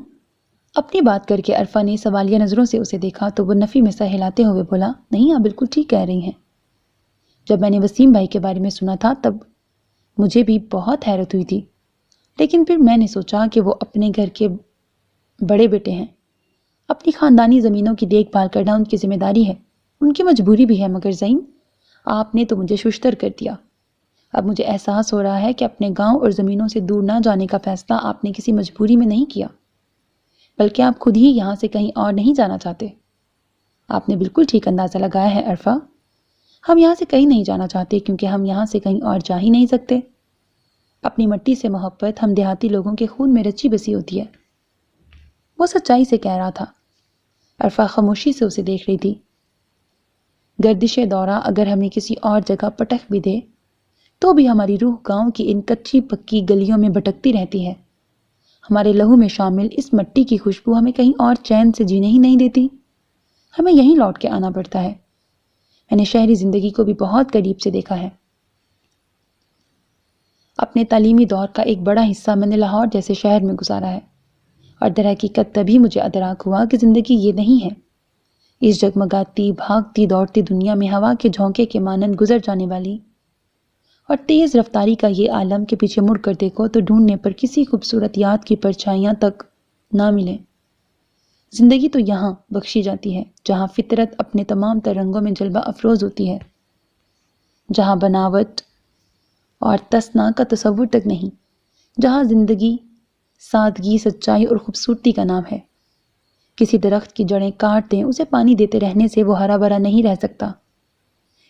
اپنی بات کر کے عرفہ نے سوالیہ نظروں سے اسے دیکھا تو وہ نفی میں سر ہلاتے ہوئے بولا، نہیں آپ بالکل ٹھیک کہہ رہی ہیں۔ جب میں نے وسیم بھائی کے بارے میں سنا تھا تب مجھے بھی بہت حیرت ہوئی تھی، لیکن پھر میں نے سوچا کہ وہ اپنے گھر کے بڑے بیٹے ہیں، اپنی خاندانی زمینوں کی دیکھ بھال کرنا ان کی ذمہ داری ہے، ان کی مجبوری بھی ہے، مگر زعیم آپ نے تو مجھے ششتر کر دیا۔ اب مجھے احساس ہو رہا ہے کہ اپنے گاؤں اور زمینوں سے دور نہ جانے کا فیصلہ آپ نے کسی مجبوری میں نہیں کیا، بلکہ آپ خود ہی یہاں سے کہیں اور نہیں جانا چاہتے۔ آپ نے بالکل ٹھیک اندازہ لگایا ہے عرفہ، ہم یہاں سے کہیں نہیں جانا چاہتے کیونکہ ہم یہاں سے کہیں اور جا ہی نہیں سکتے۔ اپنی مٹی سے محبت ہم دیہاتی لوگوں کے خون میں رچی بسی ہوتی ہے۔ وہ سچائی سے کہہ رہا تھا۔ عرفہ خاموشی سے اسے دیکھ رہی تھی۔ گردش دورہ اگر ہمیں کسی اور جگہ پٹک بھی دے تو بھی ہماری روح گاؤں کی ان کچی پکی گلیوں میں بھٹکتی رہتی ہے۔ ہمارے لہو میں شامل اس مٹی کی خوشبو ہمیں کہیں اور چین سے جینے ہی نہیں دیتی، ہمیں یہیں لوٹ کے آنا پڑتا ہے۔ میں نے شہری زندگی کو بھی بہت قریب سے دیکھا ہے۔ اپنے تعلیمی دور کا ایک بڑا حصہ میں نے لاہور جیسے شہر میں گزارا ہے، اور در حقیقت تبھی مجھے ادراک ہوا کہ زندگی یہ نہیں ہے۔ اس جگمگاتی بھاگتی دوڑتی دنیا میں ہوا کے جھونکے کے مانند گزر جانے والی اور تیز رفتاری کا یہ عالم کے پیچھے مڑ کر دیکھو تو ڈھونڈنے پر کسی خوبصورت یاد کی پرچھائیاں تک نہ ملیں۔ زندگی تو یہاں بخشی جاتی ہے جہاں فطرت اپنے تمام تر رنگوں میں جلوہ افروز ہوتی ہے، جہاں بناوٹ اور تصنع کا تصور تک نہیں، جہاں زندگی سادگی، سچائی اور خوبصورتی کا نام ہے۔ کسی درخت کی جڑیں کاٹ دیں، اسے پانی دیتے رہنے سے وہ ہرا بھرا نہیں رہ سکتا۔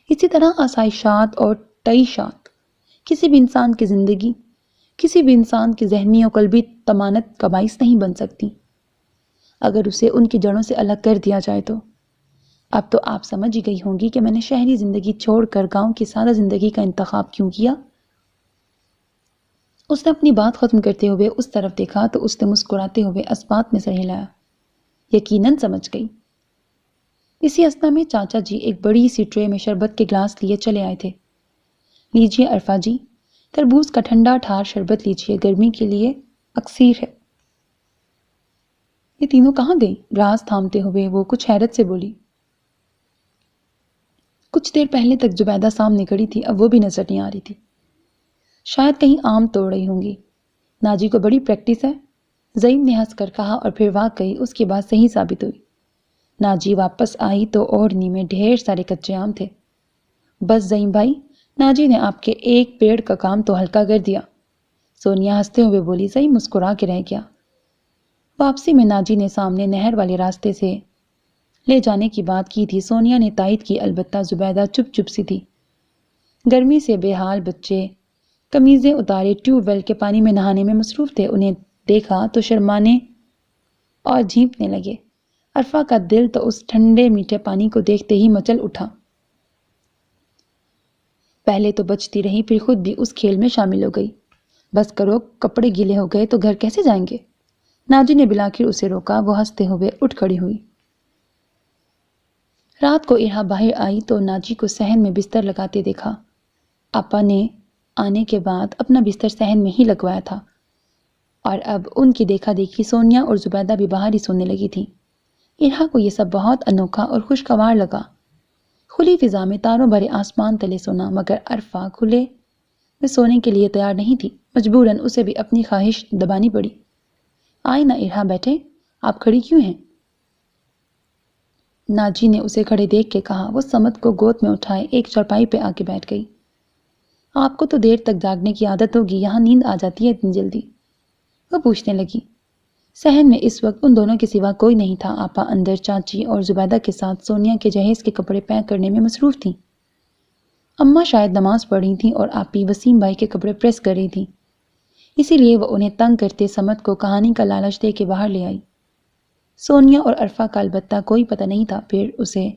اسی طرح آسائشات اور تعیشات کسی بھی انسان کی زندگی، کسی بھی انسان کی ذہنی اور قلبی طمانت کا باعث نہیں بن سکتی اگر اسے ان کی جڑوں سے الگ کر دیا جائے تو۔ اب تو آپ سمجھ ہی گئی ہوں گی کہ میں نے شہری زندگی چھوڑ کر گاؤں کی سادہ زندگی کا انتخاب کیوں کیا۔ اس نے اپنی بات ختم کرتے ہوئے اس طرف دیکھا تو اس نے مسکراتے ہوئے اسبات میں سر ہلایا۔ یقیناً سمجھ گئی۔ اسی اثنا میں چاچا جی ایک بڑی سی ٹرے میں شربت کے گلاس لیے چلے آئے تھے۔ لیجئے عرفہ جی، تربوز کا ٹھنڈا ٹھار شربت لیجئے، گرمی کے لیے اکسیر ہے۔ یہ تینوں کہاں گئی؟ راز تھامتے ہوئے وہ کچھ حیرت سے بولی۔ کچھ دیر پہلے تک زبیدہ سامنے کھڑی تھی، اب وہ بھی نظر نہیں آ رہی تھی۔ شاید کہیں آم توڑ رہی ہوں گی۔ ناجی کو بڑی پریکٹس ہے، زعیم نے ہنس کر کہا، اور پھر واقعی اس کی بات صحیح ثابت ہوئی۔ ناجی واپس آئی تو اوڑھنی میں ڈھیر سارے کچے آم تھے۔ بس زعیم بھائی، ناجی نے آپ کے ایک پیڑ کا کام تو ہلکا کر دیا، سونیا ہنستے ہوئے بولی۔ زعیم مسکرا کے رہ گیا۔ واپسی میں ناجی نے سامنے نہر والے راستے سے لے جانے کی بات کی تھی، سونیا نے تائید کی، البتہ زبیدہ چپ چپ سی تھی۔ گرمی سے بے حال بچے قمیضیں اتارے ٹیوب ویل کے پانی میں نہانے میں مصروف تھے۔ انہیں دیکھا تو شرمانے اور جھینپنے لگے۔ عرفہ کا دل تو اس ٹھنڈے میٹھے پانی کو دیکھتے ہی مچل اٹھا۔ پہلے تو بچتی رہی، پھر خود بھی اس کھیل میں شامل ہو گئی۔ بس کرو، کپڑے گیلے ہو گئے تو گھر کیسے جائیں گے؟ ناجی نے بلاخر اسے روکا۔ وہ ہنستے ہوئے اٹھ کھڑی ہوئی۔ رات کو ارہا باہر آئی تو ناجی کو صحن میں بستر لگاتے دیکھا۔ آپا نے آنے کے بعد اپنا بستر صحن میں ہی لگوایا تھا، اور اب ان کی دیکھا دیکھی سونیا اور زبیدہ بھی باہر ہی سونے لگی تھی۔ ارہا کو یہ سب بہت انوکھا اور خوشگوار لگا، کھلی فضا میں تاروں بھرے آسمان تلے سونا، مگر عرفہ کھلے میں سونے کے لیے تیار نہیں تھی۔ مجبوراً اسے بھی اپنی خواہش دبانی پڑی۔ آئے نا ارہا، بیٹھے، آپ کھڑی کیوں ہیں؟ ناجی نے اسے کھڑے دیکھ کے کہا۔ وہ صمد کو گود میں اٹھائے ایک چارپائی پہ آ کے بیٹھ گئی۔ آپ کو تو دیر تک جاگنے کی عادت ہوگی، یہاں نیند آ جاتی ہے اتنی جلدی؟ وہ پوچھنے لگی۔ صحن میں اس وقت ان دونوں کے سوا کوئی نہیں تھا۔ آپا اندر چاچی اور زبیدہ کے ساتھ سونیا کے جہیز کے کپڑے پیک کرنے میں مصروف تھیں۔ اماں شاید نماز پڑھ رہی تھیں اور آپی وسیم بھائی کے کپڑے پریس کر رہی تھیں، اسی لیے وہ انہیں تنگ کرتے صمد کو کہانی کا لالچ دے کے باہر لے آئی۔ سونیا اور عرفہ کا البتہ کوئی پتہ نہیں تھا۔ پھر اسے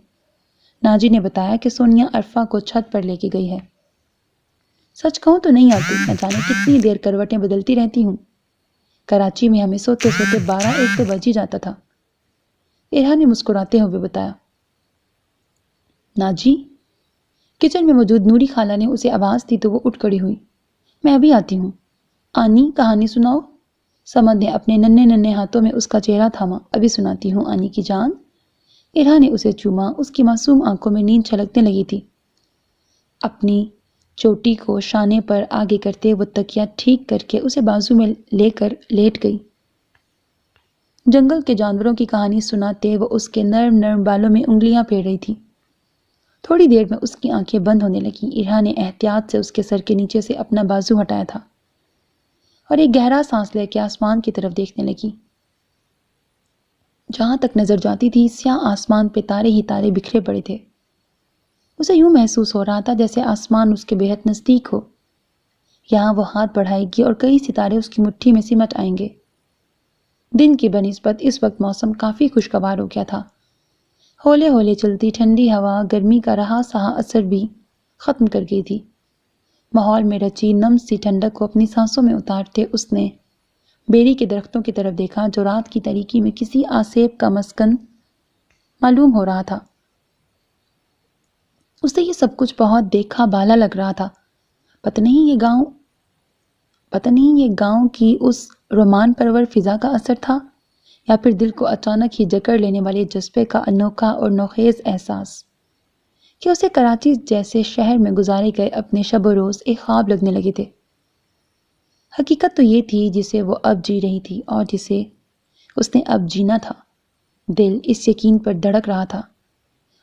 ناجی نے بتایا کہ سونیا عرفہ کو چھت پر لے کے گئی ہے۔ سچ کہوں تو نہیں آتی، نہ جانے کتنی دیر کروٹیں بدلتی رہتی ہوں۔ کراچی میں ہمیں سوتے سوتے 12-1 تو بج ہی جاتا تھا، ارہا نے مسکراتے ہوئے بتایا۔ ناجی؟ کچن میں موجود نوری خالہ نے اسے آواز دی تو وہ اٹھ کھڑی ہوئی۔ میں ابھی آتی ہوں۔ آنی، کہانی سناؤ۔ صمد نے اپنے ننھے ننھے ہاتھوں میں اس کا چہرہ تھاما۔ ابھی سناتی ہوں آنی کی جان۔ ارہا نے اسے چوما۔ اس کی معصوم آنکھوں میں نیند چھلکنے لگی تھی۔ اپنی چوٹی کو شانے پر آگے کرتے وہ تکیہ ٹھیک کر کے اسے بازو میں لے کر لیٹ گئی۔ جنگل کے جانوروں کی کہانی سناتے وہ اس کے نرم نرم بالوں میں انگلیاں پھیر رہی تھی۔ تھوڑی دیر میں اس کی آنکھیں بند ہونے لگیں۔ ارہا نے احتیاط سے اس کے سر کے نیچے سے اپنا بازو ہٹایا تھا اور ایک گہرا سانس لے کے آسمان کی طرف دیکھنے لگی۔ جہاں تک نظر جاتی تھی سیاہ آسمان پہ تارے ہی تارے بکھرے پڑے تھے۔ اسے یوں محسوس ہو رہا تھا جیسے آسمان اس کے بہت نزدیک ہو۔ یہاں وہ ہاتھ بڑھائے گی اور کئی ستارے اس کی مٹھی میں سمٹ آئیں گے۔ دن کی بنسبت اس وقت موسم کافی خوشگوار ہو گیا تھا۔ ہولے ہولے چلتی ٹھنڈی ہوا گرمی کا رہا سہا اثر بھی ختم کر گئی تھی۔ ماحول میں رچی نم سی ٹھنڈک کو اپنی سانسوں میں اتارتے اس نے بیری کے درختوں کی طرف دیکھا جو رات کی تاریکی میں کسی آسیب کا مسکن معلوم ہو رہا تھا۔ اسے یہ سب کچھ بہت دیکھا بالا لگ رہا تھا۔ پتہ نہیں یہ گاؤں کی اس رومان پرور فضا کا اثر تھا یا پھر دل کو اچانک ہی جکڑ لینے والے جذبے کا انوکھا اور نوخیز احساس کہ اسے کراچی جیسے شہر میں گزارے گئے اپنے شب و روز ایک خواب لگنے لگے تھے۔ حقیقت تو یہ تھی جسے وہ اب جی رہی تھی اور جسے اس نے اب جینا تھا۔ دل اس یقین پر دھڑک رہا تھا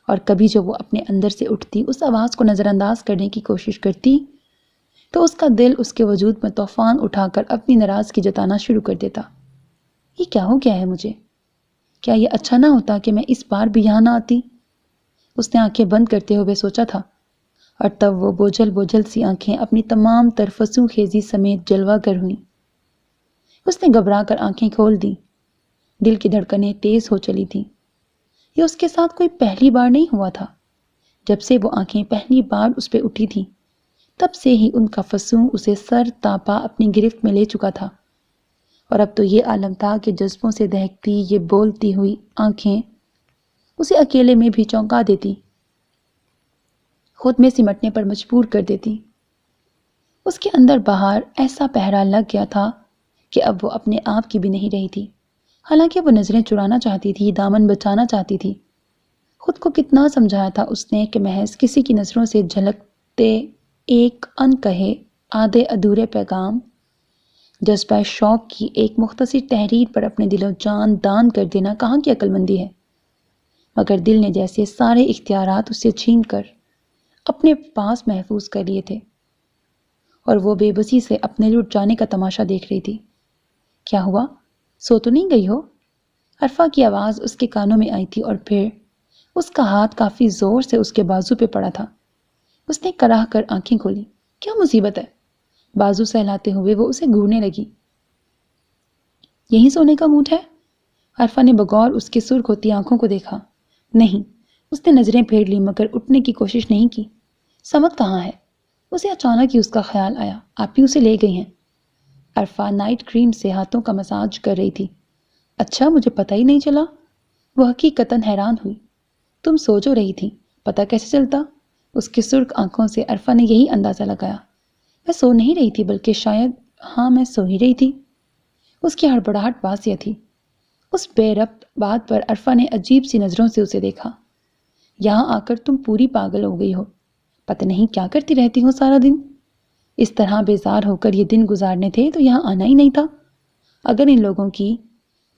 اور کبھی جو وہ اپنے اندر سے اٹھتی اس آواز کو نظر انداز کرنے کی کوشش کرتی تو اس کا دل اس کے وجود میں طوفان اٹھا کر اپنی ناراضگی جتانا شروع کر دیتا۔ یہ کیا ہو گیا ہے مجھے؟ کیا یہ اچھا نہ ہوتا کہ میں اس بار بھی یہاں نہ آتی؟ اس نے آنکھیں بند کرتے ہوئے سوچا تھا اور تب وہ بوجھل سی آنکھیں اپنی تمام تر فسوں خیزی سمیت جلوہ گر ہوئیں۔ اس نے گھبرا کر آنکھیں کھول دیں۔ دل کی دھڑکنیں تیز ہو چلی تھیں۔ یہ اس کے ساتھ کوئی پہلی بار نہیں ہوا تھا۔ جب سے وہ آنکھیں پہلی بار اس پہ اٹھی تھیں تب سے ہی ان کا فسوں اسے سر تاپا اپنی گرفت میں لے چکا تھا، اور اب تو یہ عالم تھا کہ جذبوں سے دہکتی یہ بولتی ہوئی آنکھیں اسے اکیلے میں بھی چونکا دیتی، خود میں سمٹنے پر مجبور کر دیتی۔ اس کے اندر باہر ایسا پہرا لگ گیا تھا کہ اب وہ اپنے آپ کی بھی نہیں رہی تھی۔ حالانکہ وہ نظریں چرانا چاہتی تھی، دامن بچانا چاہتی تھی۔ خود کو کتنا سمجھایا تھا اس نے کہ محض کسی کی نظروں سے جھلکتے ایک ان کہے آدھے ادھورے پیغام، جذبہ شوق کی ایک مختصر تحریر پر اپنے دل و جان دان کر دینا کہاں کی عقل مندی ہے۔ مگر دل نے جیسے سارے اختیارات اس سے چھین کر اپنے پاس محفوظ کر لیے تھے اور وہ بے بسی سے اپنے لٹ جانے کا تماشا دیکھ رہی تھی۔ کیا ہوا؟ سو تو نہیں گئی ہو؟ عرفہ کی آواز اس کے کانوں میں آئی تھی اور پھر اس کا ہاتھ کافی زور سے اس کے بازو پہ پڑا تھا۔ اس نے کراہ کر آنکھیں کھولی۔ کیا مصیبت ہے؟ بازو سہلاتے ہوئے وہ اسے گھورنے لگی۔ یہیں سونے کا موڈ ہے؟ عرفہ نے بغور اس کی سرخ ہوتی آنکھوں کو دیکھا۔ نہیں۔ اس نے نظریں پھیر لی مگر اٹھنے کی کوشش نہیں کی۔ سمت کہاں ہے؟ اسے اچانک ہی اس کا خیال آیا۔ آپ ہی اسے لے گئی ہیں۔ عرفہ نائٹ کریم سے ہاتھوں کا مساج کر رہی تھی۔ اچھا، مجھے پتہ ہی نہیں چلا۔ وہ حقیقتاً حیران ہوئی۔ تم سو جو رہی تھی، پتہ کیسے چلتا؟ اس کی سرخ آنکھوں سے عرفہ نے یہی اندازہ لگایا۔ میں سو نہیں رہی تھی بلکہ شاید ہاں میں سو ہی رہی تھی۔ اس کی ہڑبڑاہٹ واضح تھی۔ اس بے ربط بات پر عرفہ نے عجیب سی نظروں سے اسے دیکھا۔ یہاں آ کر تم پوری پاگل ہو گئی ہو۔ پتہ نہیں کیا کرتی رہتی ہو سارا دن۔ اس طرح بیزار ہو کر یہ دن گزارنے تھے تو یہاں آنا ہی نہیں تھا۔ اگر ان لوگوں کی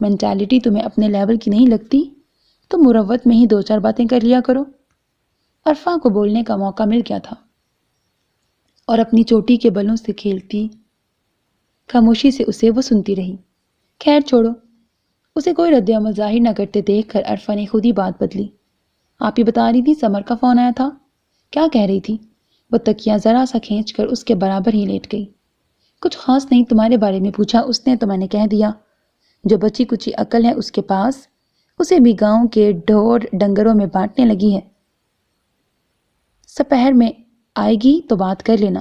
مینٹالٹی تمہیں اپنے لیول کی نہیں لگتی تو مروت میں ہی دو چار باتیں کر لیا کرو۔ عرفہ کو بولنے کا موقع مل گیا تھا اور اپنی چوٹی کے بلوں سے کھیلتی خاموشی سے اسے وہ سنتی رہی۔ خیر چھوڑو۔ اسے کوئی رد عمل ظاہر نہ کرتے دیکھ کر عرفہ نے خود ہی بات بدلی۔ آپ ہی بتا رہی تھی سمر کا فون آیا تھا۔ کیا کہہ رہی تھی؟ وہ تکیہ ذرا سا کھینچ کر اس کے برابر ہی لیٹ گئی۔ کچھ خاص نہیں، تمہارے بارے میں پوچھا اس نے تو میں نے کہہ دیا۔ جو بچی کچی عقل ہے اس کے پاس، اسے بھی گاؤں کے ڈھور ڈنگروں میں بانٹنے لگی ہے۔ سپہر میں آئے گی تو بات کر لینا۔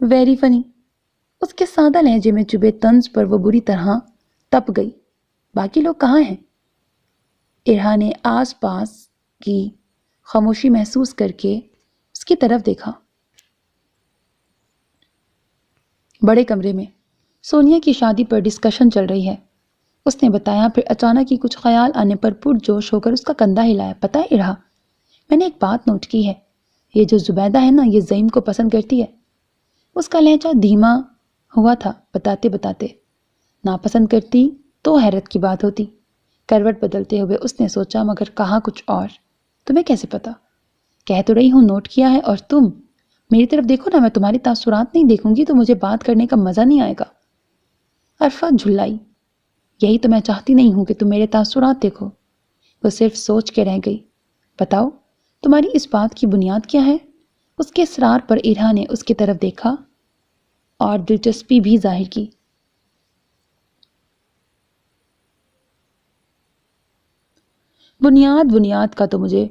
Very funny. اس کے سادہ لہجے میں چبھے طنز پر وہ بری طرح تپ گئی۔ باقی لوگ کہاں ہیں؟ ارہا نے آس پاس کی خاموشی محسوس کر کے اس کی طرف دیکھا۔ بڑے کمرے میں سونیا کی شادی پر ڈسکشن چل رہی ہے، اس نے بتایا۔ پھر اچانک ہی کچھ خیال آنے پر پرجوش ہو کر اس کا کندھا ہلایا۔ پتہ ہے ارہا، میں نے ایک بات نوٹ کی ہے۔ یہ جو زبیدہ ہے نا، یہ زعیم کو پسند کرتی ہے۔ اس کا لہجہ دھیما ہوا تھا بتاتے بتاتے۔ ناپسند کرتی تو حیرت کی بات ہوتی۔ کروٹ بدلتے ہوئے اس نے سوچا مگر کہا کچھ اور۔ تمہیں کیسے پتا؟ کہہ تو رہی ہوں نوٹ کیا ہے، اور تم میری طرف دیکھو نا، میں تمہاری تاثرات نہیں دیکھوں گی تو مجھے بات کرنے کا مزہ نہیں آئے گا۔ عرفہ جھلائی، یہی تو میں چاہتی نہیں ہوں کہ تم میرے تاثرات دیکھو۔ وہ صرف سوچ کے رہ گئی۔ بتاؤ تمہاری اس بات کی بنیاد کیا ہے؟ اس کے اصرار پر ارہا نے اس کی طرف دیکھا اور دلچسپی بھی ظاہر کی۔ بنیاد کا تو مجھے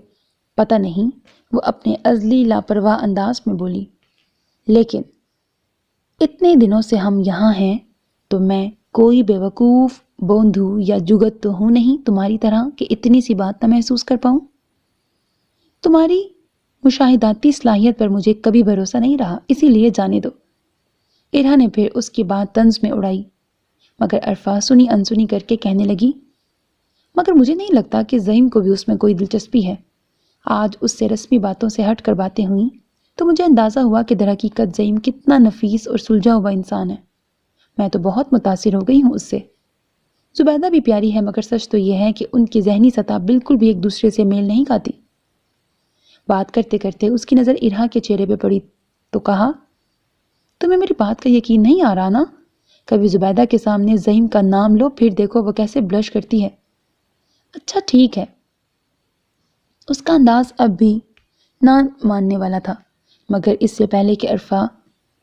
پتہ نہیں، وہ اپنے ازلی لاپرواہ انداز میں بولی، لیکن اتنے دنوں سے ہم یہاں ہیں تو میں کوئی بے وقوف بوندھو یا جگت تو ہوں نہیں تمہاری طرح کہ اتنی سی بات نہ محسوس کر پاؤں۔ تمہاری مشاہداتی صلاحیت پر مجھے کبھی بھروسہ نہیں رہا، اسی لیے جانے دو۔ ارہا نے پھر اس کی بات طنز میں اڑائی، مگر عرفہ سنی انسنی کر کے کہنے لگی، مگر مجھے نہیں لگتا کہ زعیم کو بھی اس میں کوئی دلچسپی ہے۔ آج اس سے رسمی باتوں سے ہٹ کر باتیں ہوئیں تو مجھے اندازہ ہوا کہ در حقیقت زعیم کتنا نفیس اور سلجھا ہوا انسان ہے۔ میں تو بہت متاثر ہو گئی ہوں اس سے۔ زبیدہ بھی پیاری ہے، مگر سچ تو یہ ہے کہ ان کی ذہنی سطح بالکل بھی ایک دوسرے سے میل نہیں کھاتی۔ بات کرتے کرتے اس کی نظر ارہا کے چہرے پہ پڑی تو کہا، تمہیں میری بات کا یقین نہیں آ رہا نا؟ کبھی زبیدہ کے سامنے زعیم کا نام لو، پھر دیکھو وہ کیسے بلش کرتی ہے۔ اچھا ٹھیک ہے۔ اس کا انداز اب بھی نہ ماننے والا تھا، مگر اس سے پہلے کہ عرفہ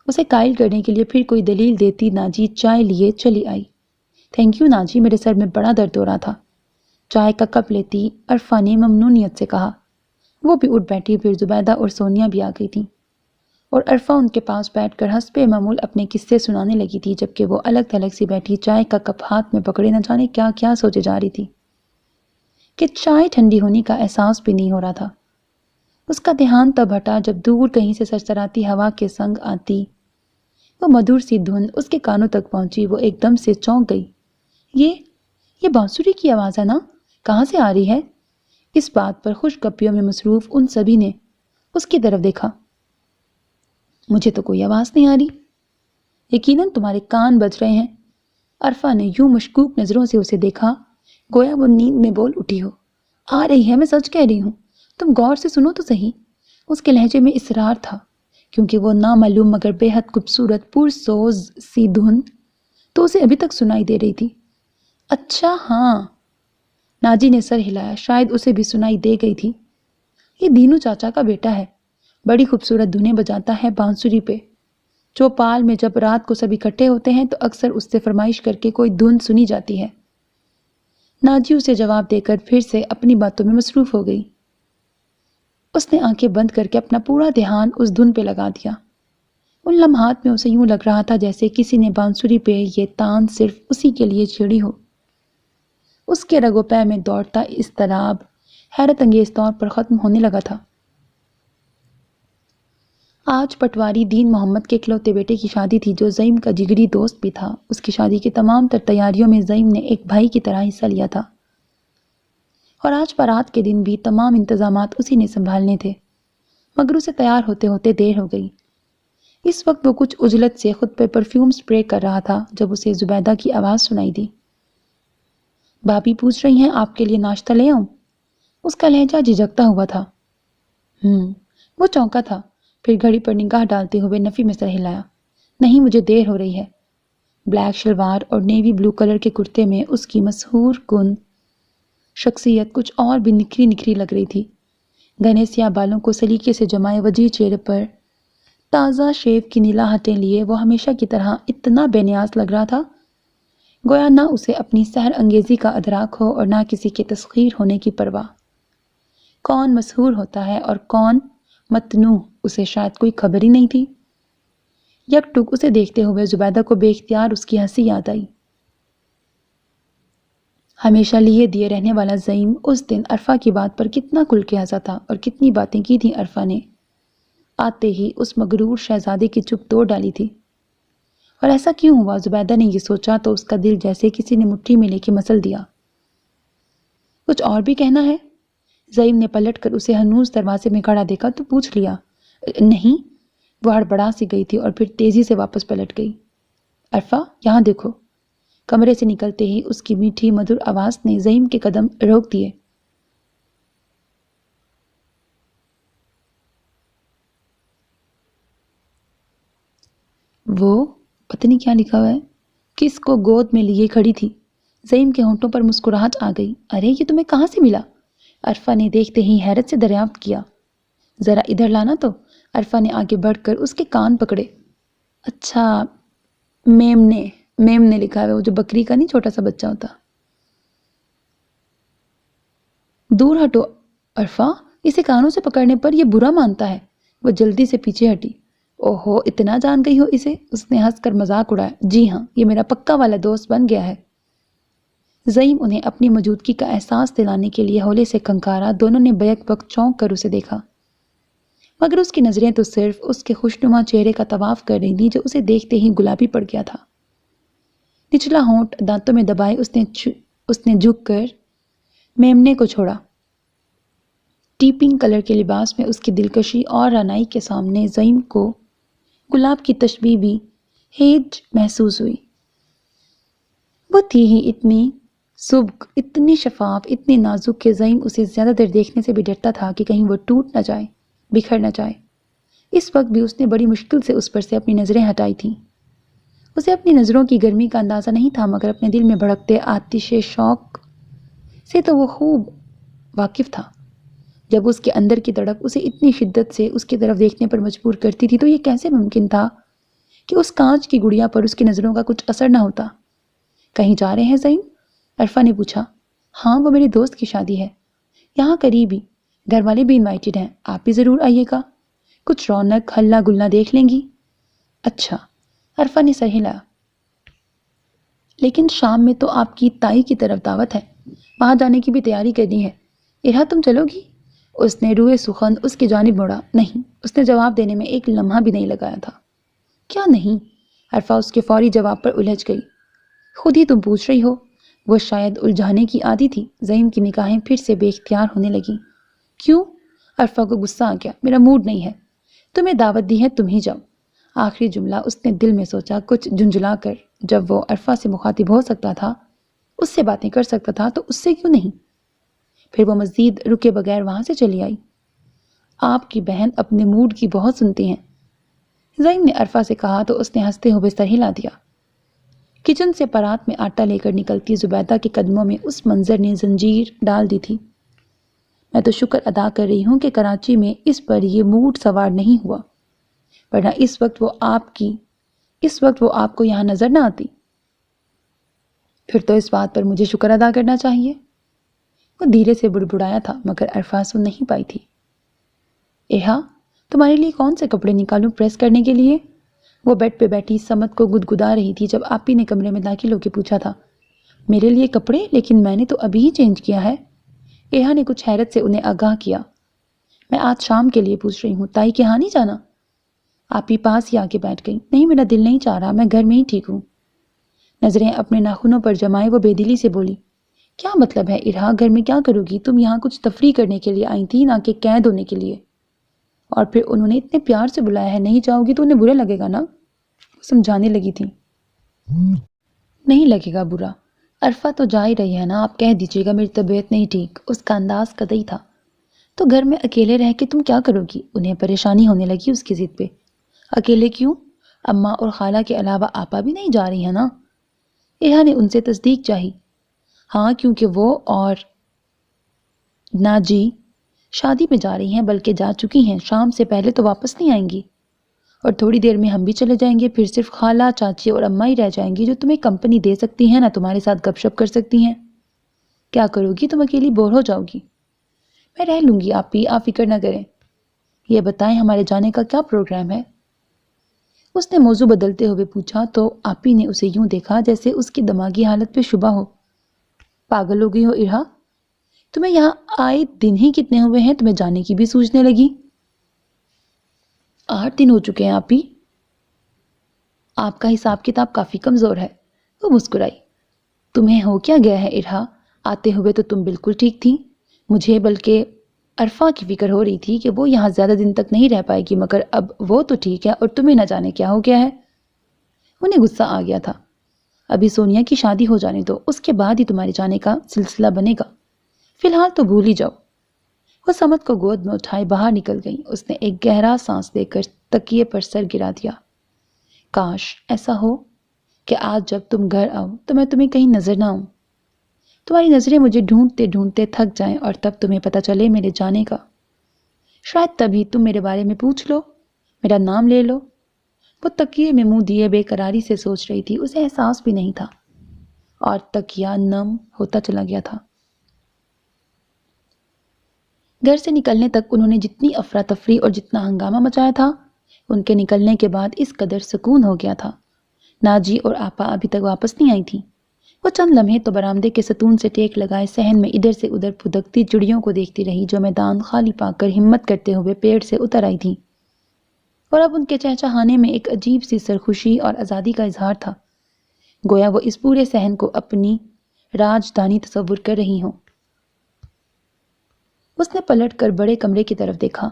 اسے قائل کرنے کے لیے پھر کوئی دلیل دیتی، ناجی چائے لیے چلی آئی۔ تھینک یو ناجی، میرے سر میں بڑا درد ہو رہا تھا۔ چائے کا کپ لیتی عرفہ نے ممنونیت سے کہا۔ وہ بھی اٹھ بیٹھی، پھر زبیدہ اور سونیا بھی آ گئی تھیں، اور عرفہ ان کے پاس بیٹھ کر حسب معمول اپنے قصے سنانے لگی تھی، جبکہ وہ الگ تھلگ سی بیٹھی چائے کا کپ ہاتھ میں پکڑے نہ جانے کیا کیا سوچے جا رہی تھی کہ چائے ٹھنڈی ہونے کا احساس بھی نہیں ہو رہا تھا۔ اس کا دھیان تب ہٹا جب دور کہیں سے سرسراتی ہوا کے سنگ آتی وہ مدھر سی دھن اس کے کانوں تک پہنچی۔ وہ ایک دم سے چونک گئی۔ یہ بانسری کی آواز ہے نا؟ کہاں سے آ رہی ہے؟ اس بات پر خوش گپیوں میں مصروف ان سبھی نے اس کی طرف دیکھا۔ مجھے تو کوئی آواز نہیں آ رہی۔ یقیناً تمہارے کان بج رہے ہیں۔ عرفہ نے یوں مشکوک نظروں سے اسے دیکھا گویا وہ نیند میں بول اٹھی ہو۔ آ رہی ہے، میں سچ کہہ رہی ہوں، تم غور سے سنو تو صحیح۔ اس کے لہجے میں اصرار تھا، کیونکہ وہ نامعلوم مگر بے حد خوبصورت پرسوز سی دھن تو اسے ابھی تک سنائی دے رہی تھی۔ اچھا ہاں، ناجی نے سر ہلایا، شاید اسے بھی سنائی دے گئی تھی۔ یہ دینو چاچا کا بیٹا ہے، بڑی خوبصورت دھنیں بجاتا ہے بانسری پہ۔ چوپال میں جب رات کو سب اکٹھے ہوتے ہیں تو اکثر اس سے فرمائش کر کے کوئی دھن سنی جاتی ہے۔ ناجی اسے جواب دے کر پھر سے اپنی باتوں میں مصروف ہو گئی۔ اس نے آنکھیں بند کر کے اپنا پورا دھیان اس دھن پہ لگا دیا۔ ان لمحات میں اسے یوں لگ رہا تھا جیسے کسی نے بانسری پہ یہ تان صرف اسی کے لیے چھیڑی ہو۔ اس کے رگ و پے میں دوڑتا اضطراب حیرت انگیز طور پر ختم ہونے لگا تھا۔ آج پٹواری دین محمد کے اکلوتے بیٹے کی شادی تھی، جو زعیم کا جگری دوست بھی تھا۔ اس کی شادی کی تمام تر تیاریوں میں زعیم نے ایک بھائی کی طرح حصہ لیا تھا، اور آج بارات کے دن بھی تمام انتظامات اسی نے سنبھالنے تھے، مگر اسے تیار ہوتے ہوتے دیر ہو گئی۔ اس وقت وہ کچھ عجلت سے خود پہ پرفیوم سپرے کر رہا تھا جب اسے زبیدہ کی آواز سنائی دی۔ بھابی پوچھ رہی ہیں آپ کے لیے ناشتہ لے آؤں؟ اس کا لہجہ جھجکتا ہوا تھا۔ وہ چونکا تھا، پھر گھڑی پر نگاہ ڈالتے ہوئے نفی میں سر ہلایا۔ نہیں، مجھے دیر ہو رہی ہے۔ بلیک شلوار اور نیوی بلو کلر کے کرتے میں اس کی مسحور کن شخصیت کچھ اور بھی نکھری نکھری لگ رہی تھی۔ گھنے سیاہ بالوں کو سلیقے سے جمائے وجیح چہرے پر تازہ شیو کی نیلاہٹیں لیے وہ ہمیشہ کی طرح اتنا بے نیاز لگ رہا تھا گویا نہ اسے اپنی سحر انگیزی کا ادراک ہو اور نہ کسی کے تسخیر ہونے کی پرواہ۔ کون مسحور ہوتا ہے اور کون متنوع اسے شاید کوئی خبر ہی نہیں تھی۔ یک ٹک اسے دیکھتے ہوئے زبیدہ کو بے اختیار اس کی ہنسی یاد آئی۔ ہمیشہ لیے دیے رہنے والا زعیم اس دن عرفہ کی بات پر کتنا کھل کے ہنسا تھا، اور کتنی باتیں کی تھیں عرفہ نے۔ آتے ہی اس مغرور شہزادے کی چپ توڑ ڈالی تھی۔ اور ایسا کیوں ہوا؟ زبیدہ نے یہ سوچا تو اس کا دل جیسے کسی نے مٹھی میں لے کے مسل دیا۔ کچھ اور بھی کہنا ہے؟ زعیم نے پلٹ کر اسے ہنوز دروازے میں کھڑا دیکھا تو پوچھ لیا۔ نہیں، وہ ہڑبڑا سی گئی تھی اور پھر تیزی سے واپس پلٹ گئی۔ عرفہ یہاں دیکھو۔ کمرے سے نکلتے ہی اس کی میٹھی مدھر آواز نے زعیم کے قدم روک دیے۔ وہ پتہ نہیں کیا لکھا ہوا ہے، کس کو گود میں لیے کھڑی تھی۔ زعیم کے ہونٹوں پر مسکراہٹ آ گئی۔ ارے یہ تمہیں کہاں سے ملا؟ عرفہ نے دیکھتے ہی حیرت سے دریافت کیا۔ ذرا ادھر لانا تو۔ عرفہ نے آگے بڑھ کر اس کے کان پکڑے۔ اچھا، میم نے لکھا ہے، وہ جو بکری کا نہیں چھوٹا سا بچہ ہوتا۔ دور ہٹو عرفہ، اسے کانوں سے پکڑنے پر یہ برا مانتا ہے۔ وہ جلدی سے پیچھے ہٹی۔ اوہو، اتنا جان گئی ہو اسے؟ اس نے ہنس کر مذاق اڑایا۔ جی ہاں، یہ میرا پکا والا دوست بن گیا ہے۔ زعیم انہیں اپنی موجودگی کا احساس دلانے کے لیے ہولے سے کھنکارا۔ دونوں نے بیک وقت چونک کر اسے دیکھا، مگر اس کی نظریں تو صرف اس کے خوشنما چہرے کا طواف کر رہی تھیں جو اسے دیکھتے ہی گلابی پڑ گیا تھا۔ نچلا ہونٹ دانتوں میں دبائے اس نے جھک کر میمنے کو چھوڑا۔ ٹی پنک کلر کے لباس میں اس کی دلکشی اور رعنائی کے سامنے زعیم کو گلاب کی تشبیہ بھی ہیج محسوس ہوئی۔ وہ تھی ہی اتنی سبک، اتنی شفاف، اتنی نازک کہ زعیم اسے زیادہ دیر دیکھنے سے بھی ڈرتا تھا کہ کہیں وہ ٹوٹ نہ جائے، بکھر نہ جائے۔ اس وقت بھی اس نے بڑی مشکل سے اس پر سے اپنی نظریں ہٹائی تھیں۔ اسے اپنی نظروں کی گرمی کا اندازہ نہیں تھا، مگر اپنے دل میں بھڑکتے آتش شوق سے تو وہ خوب واقف تھا۔ جب اس کے اندر کی تڑپ اسے اتنی شدت سے اس کی طرف دیکھنے پر مجبور کرتی تھی تو یہ کیسے ممکن تھا کہ اس کانچ کی گڑیا پر اس کی نظروں کا کچھ اثر نہ ہوتا۔ کہیں جا رہے ہیں زعیم؟ عرفہ نے پوچھا۔ ہاں، وہ میرے دوست کی شادی ہے، یہاں قریب ہی، گھر والے بھی انوائٹڈ ہیں، آپ بھی ضرور آئیے گا، کچھ رونق ہلہ گلہ دیکھ لیں گی۔ اچھا، عرفہ نے سر ہلایا، لیکن شام میں تو آپ کی تائی کی طرف دعوت ہے، وہاں جانے کی بھی تیاری کرنی ہے۔ ارہا تم چلو گی؟ اس نے روئے سخن اس کی جانب مڑا۔ نہیں، اس نے جواب دینے میں ایک لمحہ بھی نہیں لگایا تھا۔ کیا نہیں؟ عرفہ اس کے فوری جواب پر الجھ گئی۔ خود ہی تم پوچھ رہی ہو۔ وہ شاید الجھانے کی عادی تھی۔ زعیم کی نگاہیں پھر سے بے اختیار ہونے لگیں۔ کیوں؟ عرفہ کو غصہ آ گیا۔ میرا موڈ نہیں ہے، تمہیں دعوت دی ہے، تم ہی جاؤ۔ آخری جملہ اس نے دل میں سوچا، کچھ جھنجھلا کر۔ جب وہ عرفہ سے مخاطب ہو سکتا تھا، اس سے باتیں کر سکتا تھا، تو اس سے کیوں نہیں؟ پھر وہ مزید رکے بغیر وہاں سے چلی آئی۔ آپ کی بہن اپنے موڈ کی بہت سنتی ہیں، زعیم نے عرفہ سے کہا تو اس نے ہنستے ہوئے سر ہلا دیا۔ کچن سے پرات میں آٹا لے کر نکلتی زبیدہ کے قدموں میں اس منظر نے زنجیر ڈال دی تھی۔ میں تو شکر ادا کر رہی ہوں کہ کراچی میں اس پر یہ موڈ سوار نہیں ہوا، ورنہ اس وقت وہ آپ کو یہاں نظر نہ آتی۔ پھر تو اس بات پر مجھے شکر ادا کرنا چاہیے۔ وہ دھیرے سے بڑبڑایا تھا، مگر عرفہ سن نہیں پائی تھی۔ ایہا، تمہارے لیے کون سے کپڑے نکالوں پریس کرنے کے لیے؟ وہ بیڈ پہ بیٹھی سمت کو گدگدا رہی تھی جب آپی نے کمرے میں داخل ہو کے پوچھا تھا۔ میرے لیے کپڑے؟ لیکن میں نے تو ابھی ہی چینج کیا ہے۔ ایہا نے کچھ حیرت سے انہیں آگاہ کیا۔ میں آج شام کے لیے پوچھ رہی ہوں، تائی کے ہاں نہیں جانا؟ آپی پاس ہی آ کے بیٹھ گئی۔ نہیں، میرا دل نہیں چاہ رہا، میں گھر میں ہی ٹھیک ہوں۔ نظریں اپنے ناخنوں پر جمائے وہ بے دلی سے بولی، کیا مطلب ہے ارہا؟ گھر میں کیا کرو گی؟ تم یہاں کچھ تفریح کرنے کے لیے آئی تھی، نہ کہ قید ہونے کے لیے۔ اور پھر انہوں نے اتنے پیار سے بلایا ہے، نہیں جاؤ گی تو انہیں برا لگے گا نا؟ سمجھانے لگی تھی۔ نہیں لگے گا برا، عرفہ تو جا ہی رہی ہے نا، آپ کہہ دیجیے گا میری طبیعت نہیں ٹھیک۔ اس کا انداز قطعی تھا۔ تو گھر میں اکیلے رہ کے تم کیا کرو گی؟ انہیں پریشانی ہونے لگی اس کی ضد پہ۔ اکیلے کیوں؟ اماں اور خالہ کے علاوہ آپا بھی نہیں جا رہی ہے نا؟ ارہا نے ان سے تصدیق چاہی۔ ہاں، کیونکہ وہ اور ناجی شادی میں جا رہی ہیں، بلکہ جا چکی ہیں، شام سے پہلے تو واپس نہیں آئیں گی، اور تھوڑی دیر میں ہم بھی چلے جائیں گے، پھر صرف خالہ، چاچی اور اماں ہی رہ جائیں گی جو تمہیں کمپنی دے سکتی ہیں، نہ تمہارے ساتھ گپ شپ کر سکتی ہیں۔ کیا کرو گی؟ تم اکیلی بور ہو جاؤ گی۔ میں رہ لوں گی آپی، آپ فکر نہ کریں۔ یہ بتائیں ہمارے جانے کا کیا پروگرام ہے؟ اس نے موضوع بدلتے ہوئے پوچھا تو آپی نے اسے یوں دیکھا جیسے اس کی دماغی حالت پہ شبہ ہو۔ پاگل ہو گئی ہو ارہا؟ تمہیں یہاں آئے دن ہی کتنے ہوئے ہیں، تمہیں جانے کی بھی سوچنے لگی؟ 8 دن ہو چکے ہیں آپی۔ آپ کا حساب کتاب کافی کمزور ہے۔ وہ مسکرائی۔ تمہیں ہو کیا گیا ہے ارہا؟ آتے ہوئے تو تم بالکل ٹھیک تھی۔ مجھے بلکہ عرفہ کی فکر ہو رہی تھی کہ وہ یہاں زیادہ دن تک نہیں رہ پائے گی، مگر اب وہ تو ٹھیک ہے اور تمہیں نہ جانے کیا ہو گیا ہے۔ انہیں غصہ آ گیا تھا۔ ابھی سونیا کی شادی ہو جانے دو، اس کے بعد ہی تمہارے جانے کا سلسلہ بنے گا، فی الحال تو بھول ہی جاؤ۔ وہ سمت کو گود میں اٹھائے باہر نکل گئی۔ اس نے ایک گہرا سانس لے کر تکیے پر سر گرا دیا۔ کاش ایسا ہو کہ آج جب تم گھر آؤ تو میں تمہیں کہیں نظر نہ آؤں، تمہاری نظریں مجھے ڈھونڈتے ڈھونڈتے تھک جائیں اور تب تمہیں پتہ چلے میرے جانے کا، شاید تبھی تم میرے بارے میں پوچھ لو، میرا نام لے لو۔ وہ تکیے میں منہ دیے بے قراری سے سوچ رہی تھی، اسے احساس بھی نہیں تھا اور تکیہ نم ہوتا چلا گیا تھا۔ گھر سے نکلنے تک انہوں نے جتنی افراتفری اور جتنا ہنگامہ مچایا تھا، ان کے نکلنے کے بعد اس قدر سکون ہو گیا تھا۔ ناجی اور آپا ابھی تک واپس نہیں آئی تھیں۔ وہ چند لمحے تو برآمدے کے ستون سے ٹیک لگائے صحن میں ادھر سے ادھر پھدکتی چڑیوں کو دیکھتی رہی جو میدان خالی پا کر ہمت کرتے ہوئے پیڑ سے اتر آئی تھیں، اور اب ان کے چہچہانے میں ایک عجیب سی سرخوشی اور آزادی کا اظہار تھا، گویا وہ اس پورے صحن کو اپنی راجدھانی تصور کر رہی ہوں۔ اس نے پلٹ کر بڑے کمرے کی طرف دیکھا،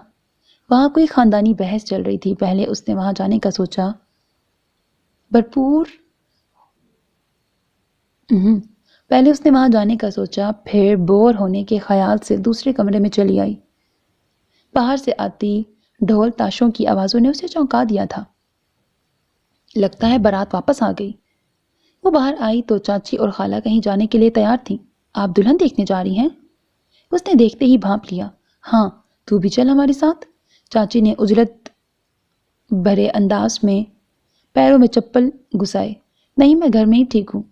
وہاں کوئی خاندانی بحث چل رہی تھی۔ پہلے اس نے وہاں جانے کا سوچا، پھر بور ہونے کے خیال سے دوسرے کمرے میں چلی آئی۔ باہر سے آتی ڈھول تاشوں کی آوازوں نے اسے چونکا دیا تھا۔ لگتا ہے بارات واپس آ گئی۔ وہ باہر آئی تو چاچی اور خالہ کہیں جانے کے لیے تیار تھیں۔ آپ دلہن دیکھنے جا رہی ہیں؟ اس نے دیکھتے ہی بھانپ لیا۔ ہاں، تو بھی چل ہمارے ساتھ۔ چاچی نے عجلت بھرے انداز میں پیروں میں چپل گھسائے۔ نہیں، میں گھر میں ہی ٹھیک ہوں۔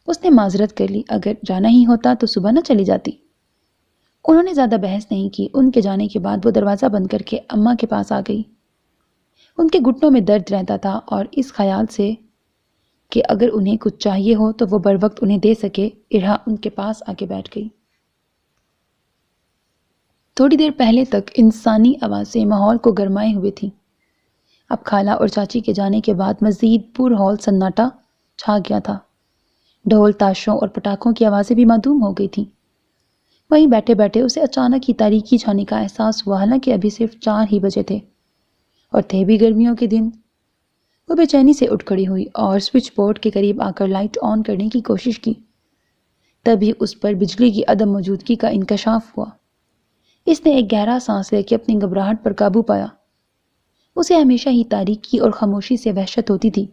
اس نے معذرت کر لی، اگر جانا ہی ہوتا تو صبح نہ چلی جاتی۔ انہوں نے زیادہ بحث نہیں کی۔ ان کے جانے کے بعد وہ دروازہ بند کر کے اماں کے پاس آ گئی۔ ان کے گھٹنوں میں درد رہتا تھا اور اس خیال سے کہ اگر انہیں کچھ چاہیے ہو تو وہ بر وقت انہیں دے سکے، ارہا ان کے پاس آ کے بیٹھ گئی۔ تھوڑی دیر پہلے تک انسانی آوازیں ماحول کو گرمائے ہوئے تھیں، اب خالہ اور چاچی کے جانے کے بعد مزید پر ہال سناٹا چھا گیا تھا۔ ڈھول تاشوں اور پٹاخوں کی آوازیں بھی معدوم ہو گئی تھیں۔ وہیں بیٹھے بیٹھے اسے اچانک ہی تاریکی چھانے کا احساس ہوا، حالانکہ ابھی صرف 4 ہی بجے تھے اور تھے بھی گرمیوں کے دن۔ وہ بے چینی سے اٹھ کھڑی ہوئی اور سوئچ بورڈ کے قریب آ کر لائٹ آن کرنے کی کوشش کی۔ تبھی اس پر بجلی کی عدم موجودگی کا انکشاف ہوا۔ اس نے ایک گہرا سانس لے کے اپنی گھبراہٹ پر قابو پایا۔ اسے ہمیشہ ہی تاریکی اور خاموشی سے وحشت ہوتی تھی،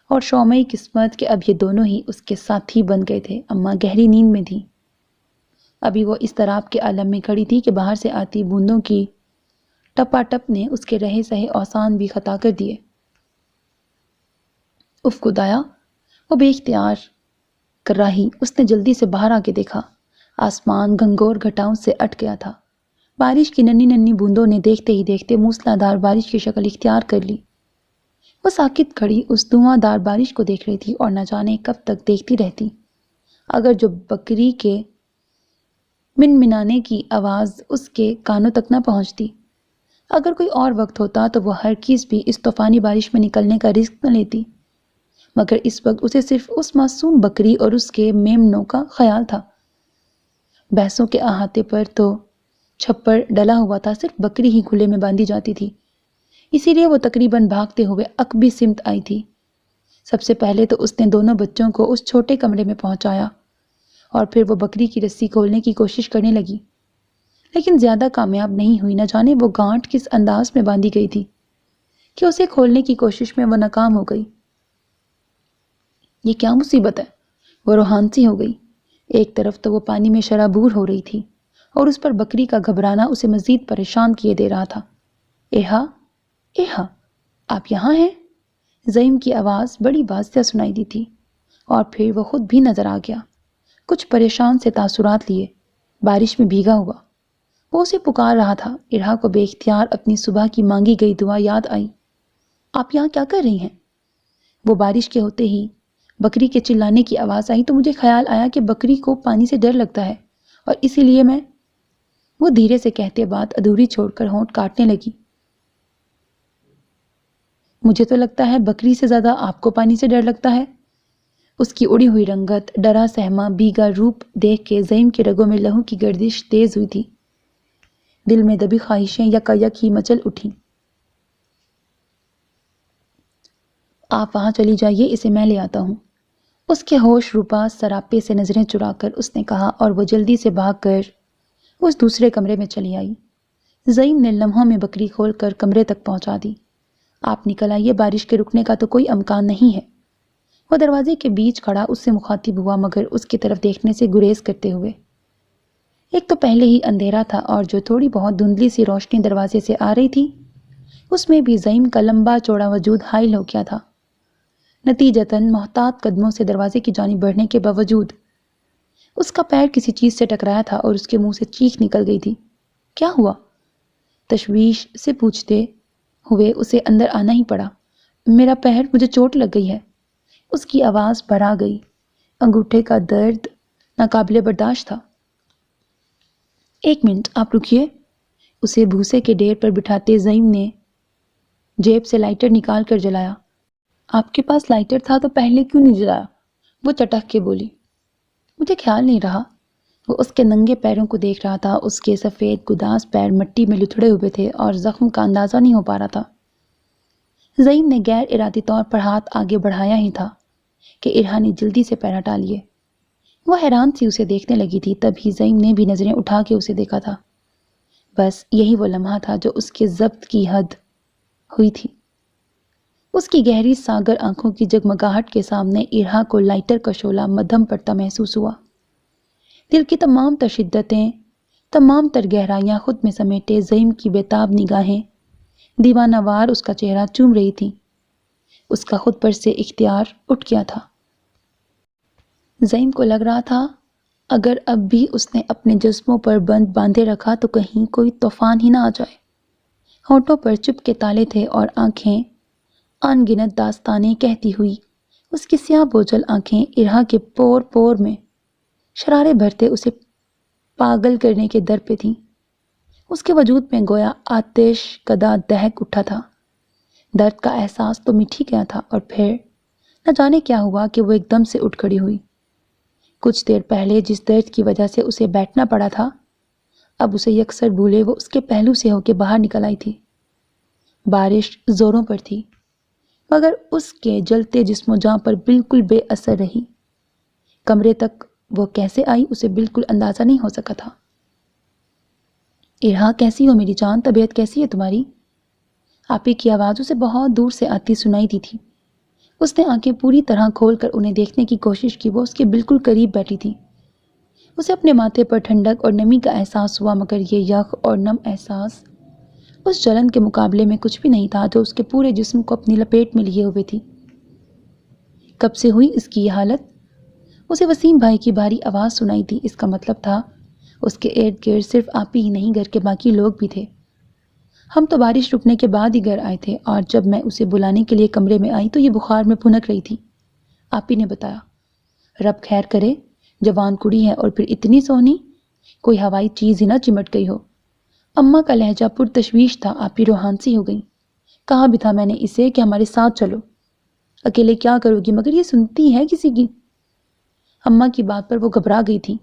اور شومئی قسمت کہ اب یہ دونوں ہی اس کے ساتھی بن گئے تھے۔ اماں گہری نیند میں تھی۔ ابھی وہ اضطراب کے عالم میں کھڑی تھی کہ باہر سے آتی بوندوں کی ٹپاٹپ نے اس کے رہے سہے اوسان بھی خطا کر دیے۔ اف خدایا، وہ بے اختیار کراہی۔ اس نے جلدی سے باہر آ کے دیکھا۔ آسمان گھنگور گھٹاؤں سے اٹک گیا تھا۔ بارش کی ننھی ننھی بوندوں نے دیکھتے ہی دیکھتے موسلا دھار بارش کی شکل اختیار کر لی۔ وہ ساکت کھڑی اس دھواں دار بارش کو دیکھ رہی تھی اور نہ جانے کب تک دیکھتی رہتی۔ اگر جو بکری کے منمنانے کی آواز اس کے کانوں تک نہ پہنچتی، اگر کوئی اور وقت ہوتا تو وہ ہرگز بھی اس طوفانی بارش میں نکلنے کا رسک نہ لیتی، مگر اس وقت اسے صرف اس معصوم بکری اور اس کے میمنوں کا خیال تھا۔ بھینسوں کے احاطے پر تو چھپر ڈلا ہوا تھا، صرف بکری ہی کھلے میں باندھی جاتی تھی، اسی لیے وہ تقریباً بھاگتے ہوئے عقبی سمت آئی تھی۔ سب سے پہلے تو اس نے دونوں بچوں کو اس چھوٹے کمرے میں پہنچایا اور پھر وہ بکری کی رسی کھولنے کی کوشش کرنے لگی، لیکن زیادہ کامیاب نہیں ہوئی۔ نہ جانے وہ گانٹھ کس انداز میں باندھی گئی تھی کہ اسے کھولنے کی کوشش میں وہ ناکام ہو گئی۔ یہ کیا مصیبت ہے؟ وہ روحان سی ہو گئی۔ ایک طرف تو وہ پانی میں شرابور ہو رہی تھی اور اس پر بکری کا گھبرانا اسے مزید پریشان کیے دے رہا تھا۔ ایہا، ایہا، آپ یہاں ہیں؟ زعیم کی آواز بڑی واضح سنائی دی تھی، اور پھر وہ خود بھی نظر آ گیا، کچھ پریشان سے تاثرات لیے، بارش میں بھیگا ہوا۔ وہ اسے پکار رہا تھا۔ ارہا کو بے اختیار اپنی صبح کی مانگی گئی دعا یاد آئی۔ آپ یہاں کیا کر رہی ہیں؟ وہ بارش کے ہوتے ہی بکری کے چلانے کی آواز آئی تو مجھے خیال آیا کہ بکری کو پانی سے ڈر لگتا ہے، اور اسی لیے میں… وہ دھیرے سے کہتے بات ادھوری چھوڑ کر ہونٹ کاٹنے لگی۔ مجھے تو لگتا ہے بکری سے زیادہ آپ کو پانی سے ڈر لگتا ہے۔ اس کی اڑی ہوئی رنگت، ڈرا سہما بھیگا روپ دیکھ کے زعیم کے رگوں میں لہو کی گردش تیز ہوئی تھی۔ دل میں دبی خواہشیں یکا یک ہی مچل اٹھیں۔ آپ وہاں چلی جائیے، اسے میں لے آتا ہوں۔ اس کے ہوش روپا سراپے سے نظریں چرا کر اس نے کہا، اور وہ جلدی سے بھاگ کر اس دوسرے کمرے میں چلی آئی۔ زعیم نے لمحوں میں بکری کھول کر کمرے تک پہنچا دی۔ آپ نکل آئیے، بارش کے رکنے کا تو کوئی امکان نہیں ہے۔ وہ دروازے کے بیچ کھڑا اس سے مخاطب ہوا، مگر اس کی طرف دیکھنے سے گریز کرتے ہوئے۔ ایک تو پہلے ہی اندھیرا تھا اور جو تھوڑی بہت دھندلی سی روشنی دروازے سے آ رہی تھی اس میں بھی زعیم کا لمبا چوڑا وجود حائل ہو گیا تھا۔ نتیجتاً محتاط قدموں سے دروازے کی جانب بڑھنے کے باوجود اس کا پیر کسی چیز سے ٹکرایا تھا اور اس کے منہ سے چیخ نکل گئی تھی۔ کیا ہوا؟ تشویش سے پوچھتے ہوئے اسے اندر آنا ہی پڑا۔ میرا پیر، مجھے چوٹ لگ گئی ہے۔ اس کی آواز بھرا گئی، انگوٹھے کا درد ناقابل برداشت تھا۔ ایک منٹ، آپ رکیے۔ اسے بھوسے کے ڈھیر پر بٹھاتے زعیم نے جیب سے لائٹر نکال کر جلایا۔ آپ کے پاس لائٹر تھا تو پہلے کیوں نہیں جلایا؟ وہ چٹک کے بولی۔ مجھے خیال نہیں رہا۔ وہ اس کے ننگے پیروں کو دیکھ رہا تھا۔ اس کے سفید گداز پیر مٹی میں لتھڑے ہوئے تھے اور زخم کا اندازہ نہیں ہو پا رہا تھا۔ زعیم نے غیر ارادی طور پر ہاتھ آگے بڑھایا ہی تھا کہ ارہا نے جلدی سے پیر ہٹا لیے۔ وہ حیران سی اسے دیکھنے لگی تھی، تبھی زعیم نے بھی نظریں اٹھا کے اسے دیکھا تھا۔ بس یہی وہ لمحہ تھا جو اس کے ضبط کی حد ہوئی تھی۔ اس کی گہری ساگر آنکھوں کی جگمگاہٹ کے سامنے ارہا کو لائٹر کا شعلہ مدھم پڑتا محسوس ہوا۔ دل کی تمام تر شدتیں، تمام تر گہرائیاں خود میں سمیٹے زعیم کی بےتاب نگاہیں دیوانہ وار اس کا چہرہ چوم رہی تھی۔ اس کا خود پر سے اختیار اٹھ گیا تھا۔ زعیم کو لگ رہا تھا اگر اب بھی اس نے اپنے جسموں پر بند باندھے رکھا تو کہیں کوئی طوفان ہی نہ آ جائے۔ ہونٹوں پر چپ کے تالے تھے اور آنکھیں ان گنت داستانیں کہتی ہوئی اس کی سیاہ بوجھل آنکھیں ارہا کے پور پور میں شرارے بھرتے اسے پاگل کرنے کے در پہ تھیں۔ اس کے وجود میں گویا آتش کدا دہک اٹھا تھا۔ درد کا احساس تو مٹ ہی گیا تھا اور پھر نہ جانے کیا ہوا کہ وہ ایک دم سے اٹھ کھڑی ہوئی۔ کچھ دیر پہلے جس درد کی وجہ سے اسے بیٹھنا پڑا تھا اب اسے یکسر بھولے وہ اس کے پہلو سے ہو کے باہر نکل آئی تھی۔ بارش زوروں پر تھی مگر اس کے جلتے جسم و جاں پر بالکل بے اثر رہی۔ کمرے تک وہ کیسے آئی اسے بالکل اندازہ نہیں ہو سکا تھا۔ ارہا، کیسی ہو میری جان؟ طبیعت کیسی ہے تمہاری؟ آپی کی آواز اسے بہت دور سے آتی سنائی دی تھی۔ اس نے آنکھیں پوری طرح کھول کر انہیں دیکھنے کی کوشش کی۔ وہ اس کے بالکل قریب بیٹھی تھی۔ اسے اپنے ماتھے پر ٹھنڈک اور نمی کا احساس ہوا مگر یہ یخ اور نم احساس اس جلن کے مقابلے میں کچھ بھی نہیں تھا جو اس کے پورے جسم کو اپنی لپیٹ میں لیے ہوئے تھی۔ کب سے ہوئی اس کی یہ حالت؟ اسے وسیم بھائی کی بھاری آواز سنائی تھی۔ اس کا مطلب تھا اس کے ارد گرد صرف آپی ہی نہیں، گھر کے باقی لوگ بھی تھے۔ ہم تو بارش رکنے کے بعد ہی گھر آئے تھے اور جب میں اسے بلانے کے لیے کمرے میں آئی تو یہ بخار میں پھنک رہی تھی، آپی نے بتایا۔ رب خیر کرے، جوان کڑی ہے اور پھر اتنی سونی، کوئی ہوائی چیز ہی نہ چمٹ گئی ہو۔ اماں کا لہجہ پر تشویش تھا۔ آپی روحان سی ہو گئی۔ کہا بھی تھا میں نے اسے کہ ہمارے ساتھ چلو، اکیلے کیا کرو گی، مگر یہ سنتی ہے کسی کی؟ اماں کی بات پر وہ گھبرا گئی تھی۔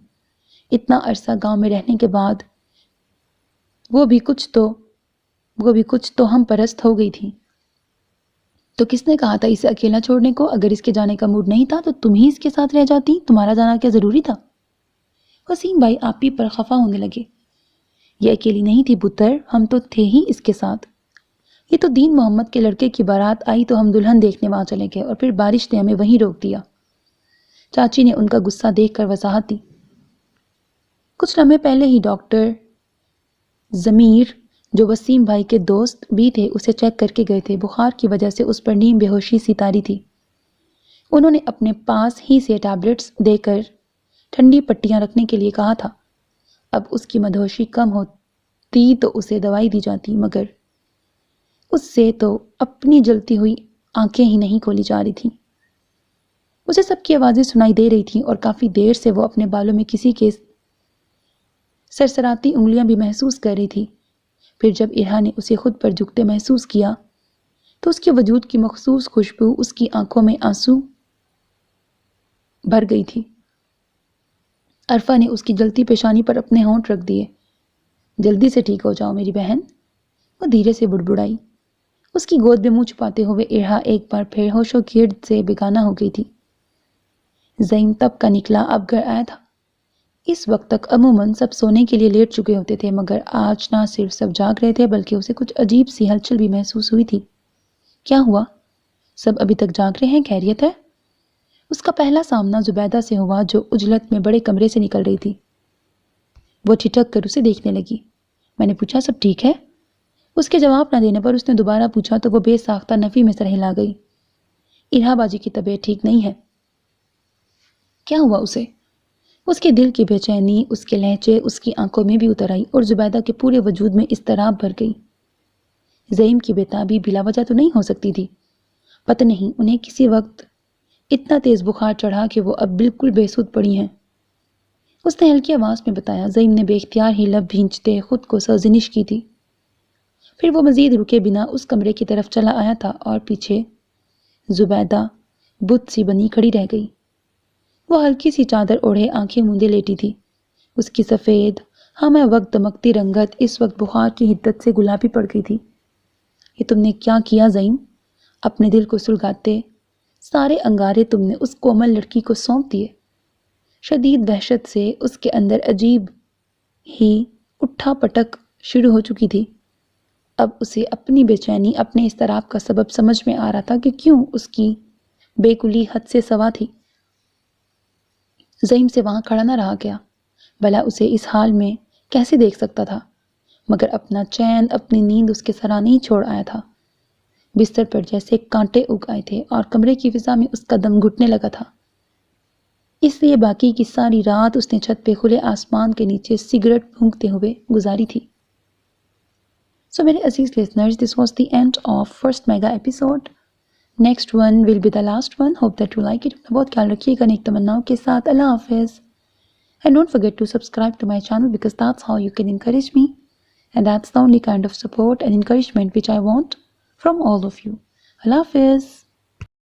اتنا عرصہ گاؤں میں رہنے کے بعد وہ بھی کچھ تو ہم پرست ہو گئی تھی۔ تو کس نے کہا تھا اسے اکیلا چھوڑنے کو؟ اگر اس کے جانے کا موڈ نہیں تھا تو تم ہی اس کے ساتھ رہ جاتی، تمہارا جانا کیا ضروری تھا؟ وسیم بھائی آپی پر خفا ہونے لگے۔ یہ اکیلی نہیں تھی پتر، ہم تو تھے ہی اس کے ساتھ۔ یہ تو دین محمد کے لڑکے کی بارات آئی تو ہم دلہن دیکھنے وہاں چلے گئے اور پھر بارش نے ہمیں وہیں روک دیا۔ چاچی نے ان کا غصہ دیکھ کر وضاحت دی۔ کچھ لمحے پہلے ہی ڈاکٹر ضمیر، جو وسیم بھائی کے دوست بھی تھے، اسے چیک کر کے گئے تھے۔ بخار کی وجہ سے اس پر نیم بے ہوشی سی طاری تھی۔ انہوں نے اپنے پاس ہی سے ٹیبلٹس دے کر ٹھنڈی پٹیاں رکھنے کے لیے کہا تھا۔ اب اس کی مدہوشی کم ہوتی تو اسے دوائی دی جاتی، مگر اس سے تو اپنی جلتی ہوئی آنکھیں ہی نہیں کھولی جا رہی تھیں۔ اسے سب کی آوازیں سنائی دے رہی تھیں اور کافی دیر سے وہ اپنے بالوں میں کسی کے سرسراتی انگلیاں بھی محسوس کر رہی تھی۔ پھر جب ارہا نے اسے خود پر جھکتے محسوس کیا تو اس کے وجود کی مخصوص خوشبو اس کی آنکھوں میں آنسو بھر گئی تھی۔ عرفہ نے اس کی جلتی پیشانی پر اپنے ہونٹ رکھ دیے۔ جلدی سے ٹھیک ہو جاؤ میری بہن، وہ دھیرے سے بڑبڑائی۔ اس کی گود میں منہ چھپاتے ہوئے ارہا ایک بار پھر ہوش و گرد سے بیگانہ ہو گئی تھی۔ زعیم تب کا نکلا اب گھر آیا تھا۔ اس وقت تک عموماً سب سونے کے لیے لیٹ چکے ہوتے تھے، مگر آج نہ صرف سب جاگ رہے تھے بلکہ اسے کچھ عجیب سی ہلچل بھی محسوس ہوئی تھی۔ کیا ہوا؟ سب ابھی تک جاگ رہے ہیں؟ خیریت ہے؟ اس کا پہلا سامنا زبیدہ سے ہوا جو اجلت میں بڑے کمرے سے نکل رہی تھی۔ وہ ٹھٹک کر اسے دیکھنے لگی۔ میں نے پوچھا سب ٹھیک ہے؟ اس کے جواب نہ دینے پر اس نے دوبارہ پوچھا تو وہ بے ساختہ نفی میں سر ہلا گئی۔ ارہا باجی کی طبیعت ٹھیک نہیں ہے۔ کیا ہوا اسے؟ اس کے دل کی بے چینی، اس کے لہجے، اس کی آنکھوں میں بھی اتر آئی اور زبیدہ کے پورے وجود میں اضطراب بھر گئی۔ زعیم کی بےتابی بلا وجہ تو نہیں ہو سکتی تھی۔ پتہ نہیں انہیں کسی وقت اتنا تیز بخار چڑھا کہ وہ اب بالکل بے سود پڑی ہیں۔ اس نے ہلکی آواز میں بتایا۔ زعیم نے بے اختیار ہی لب بھینچتے خود کو سرزنش کی تھی۔ پھر وہ مزید رکے بنا اس کمرے کی طرف چلا آیا تھا اور پیچھے زبیدہ بت سی بنی کھڑی رہ گئی۔ وہ ہلکی سی چادر اوڑھے آنکھیں موندے لیٹی تھی۔ اس کی سفید ہمہ وقت دمکتی رنگت اس وقت بخار کی حدت سے گلابی پڑ گئی تھی۔ یہ تم نے کیا کیا زعیم؟ اپنے دل کو سلگاتے سارے انگارے تم نے اس کومل لڑکی کو سونپ دیے۔ شدید وحشت سے اس کے اندر عجیب ہی اٹھا پٹک شروع ہو چکی تھی۔ اب اسے اپنی بے چینی، اپنے اضطراب کا سبب سمجھ میں آ رہا تھا کہ کیوں اس کی بے کلی حد سے سوا تھی۔ زعیم سے وہاں کھڑا نہ رہا گیا، بھلا اسے اس حال میں کیسے دیکھ سکتا تھا؟ مگر اپنا چین، اپنی نیند اس کے سرا نہیں چھوڑ آیا تھا۔ بستر پر جیسے کانٹے اگ آئے تھے اور کمرے کی فضا میں اس کا دم گھٹنے لگا تھا۔ اس لیے باقی کی ساری رات اس نے چھت پہ کھلے آسمان کے نیچے سگریٹ پھونکتے ہوئے گزاری تھی۔ So میرے عزیز listeners, this was the end of first mega episode. Next one will be the last one. Hope that you like it. بہت خیال رکھیے گا نیک تمناؤں کے ساتھ۔ اللہ حافظ. And don't forget to subscribe to my channel because that's how you can encourage me. And that's the only kind of support and encouragement which I want from all of you. Allah Hafiz.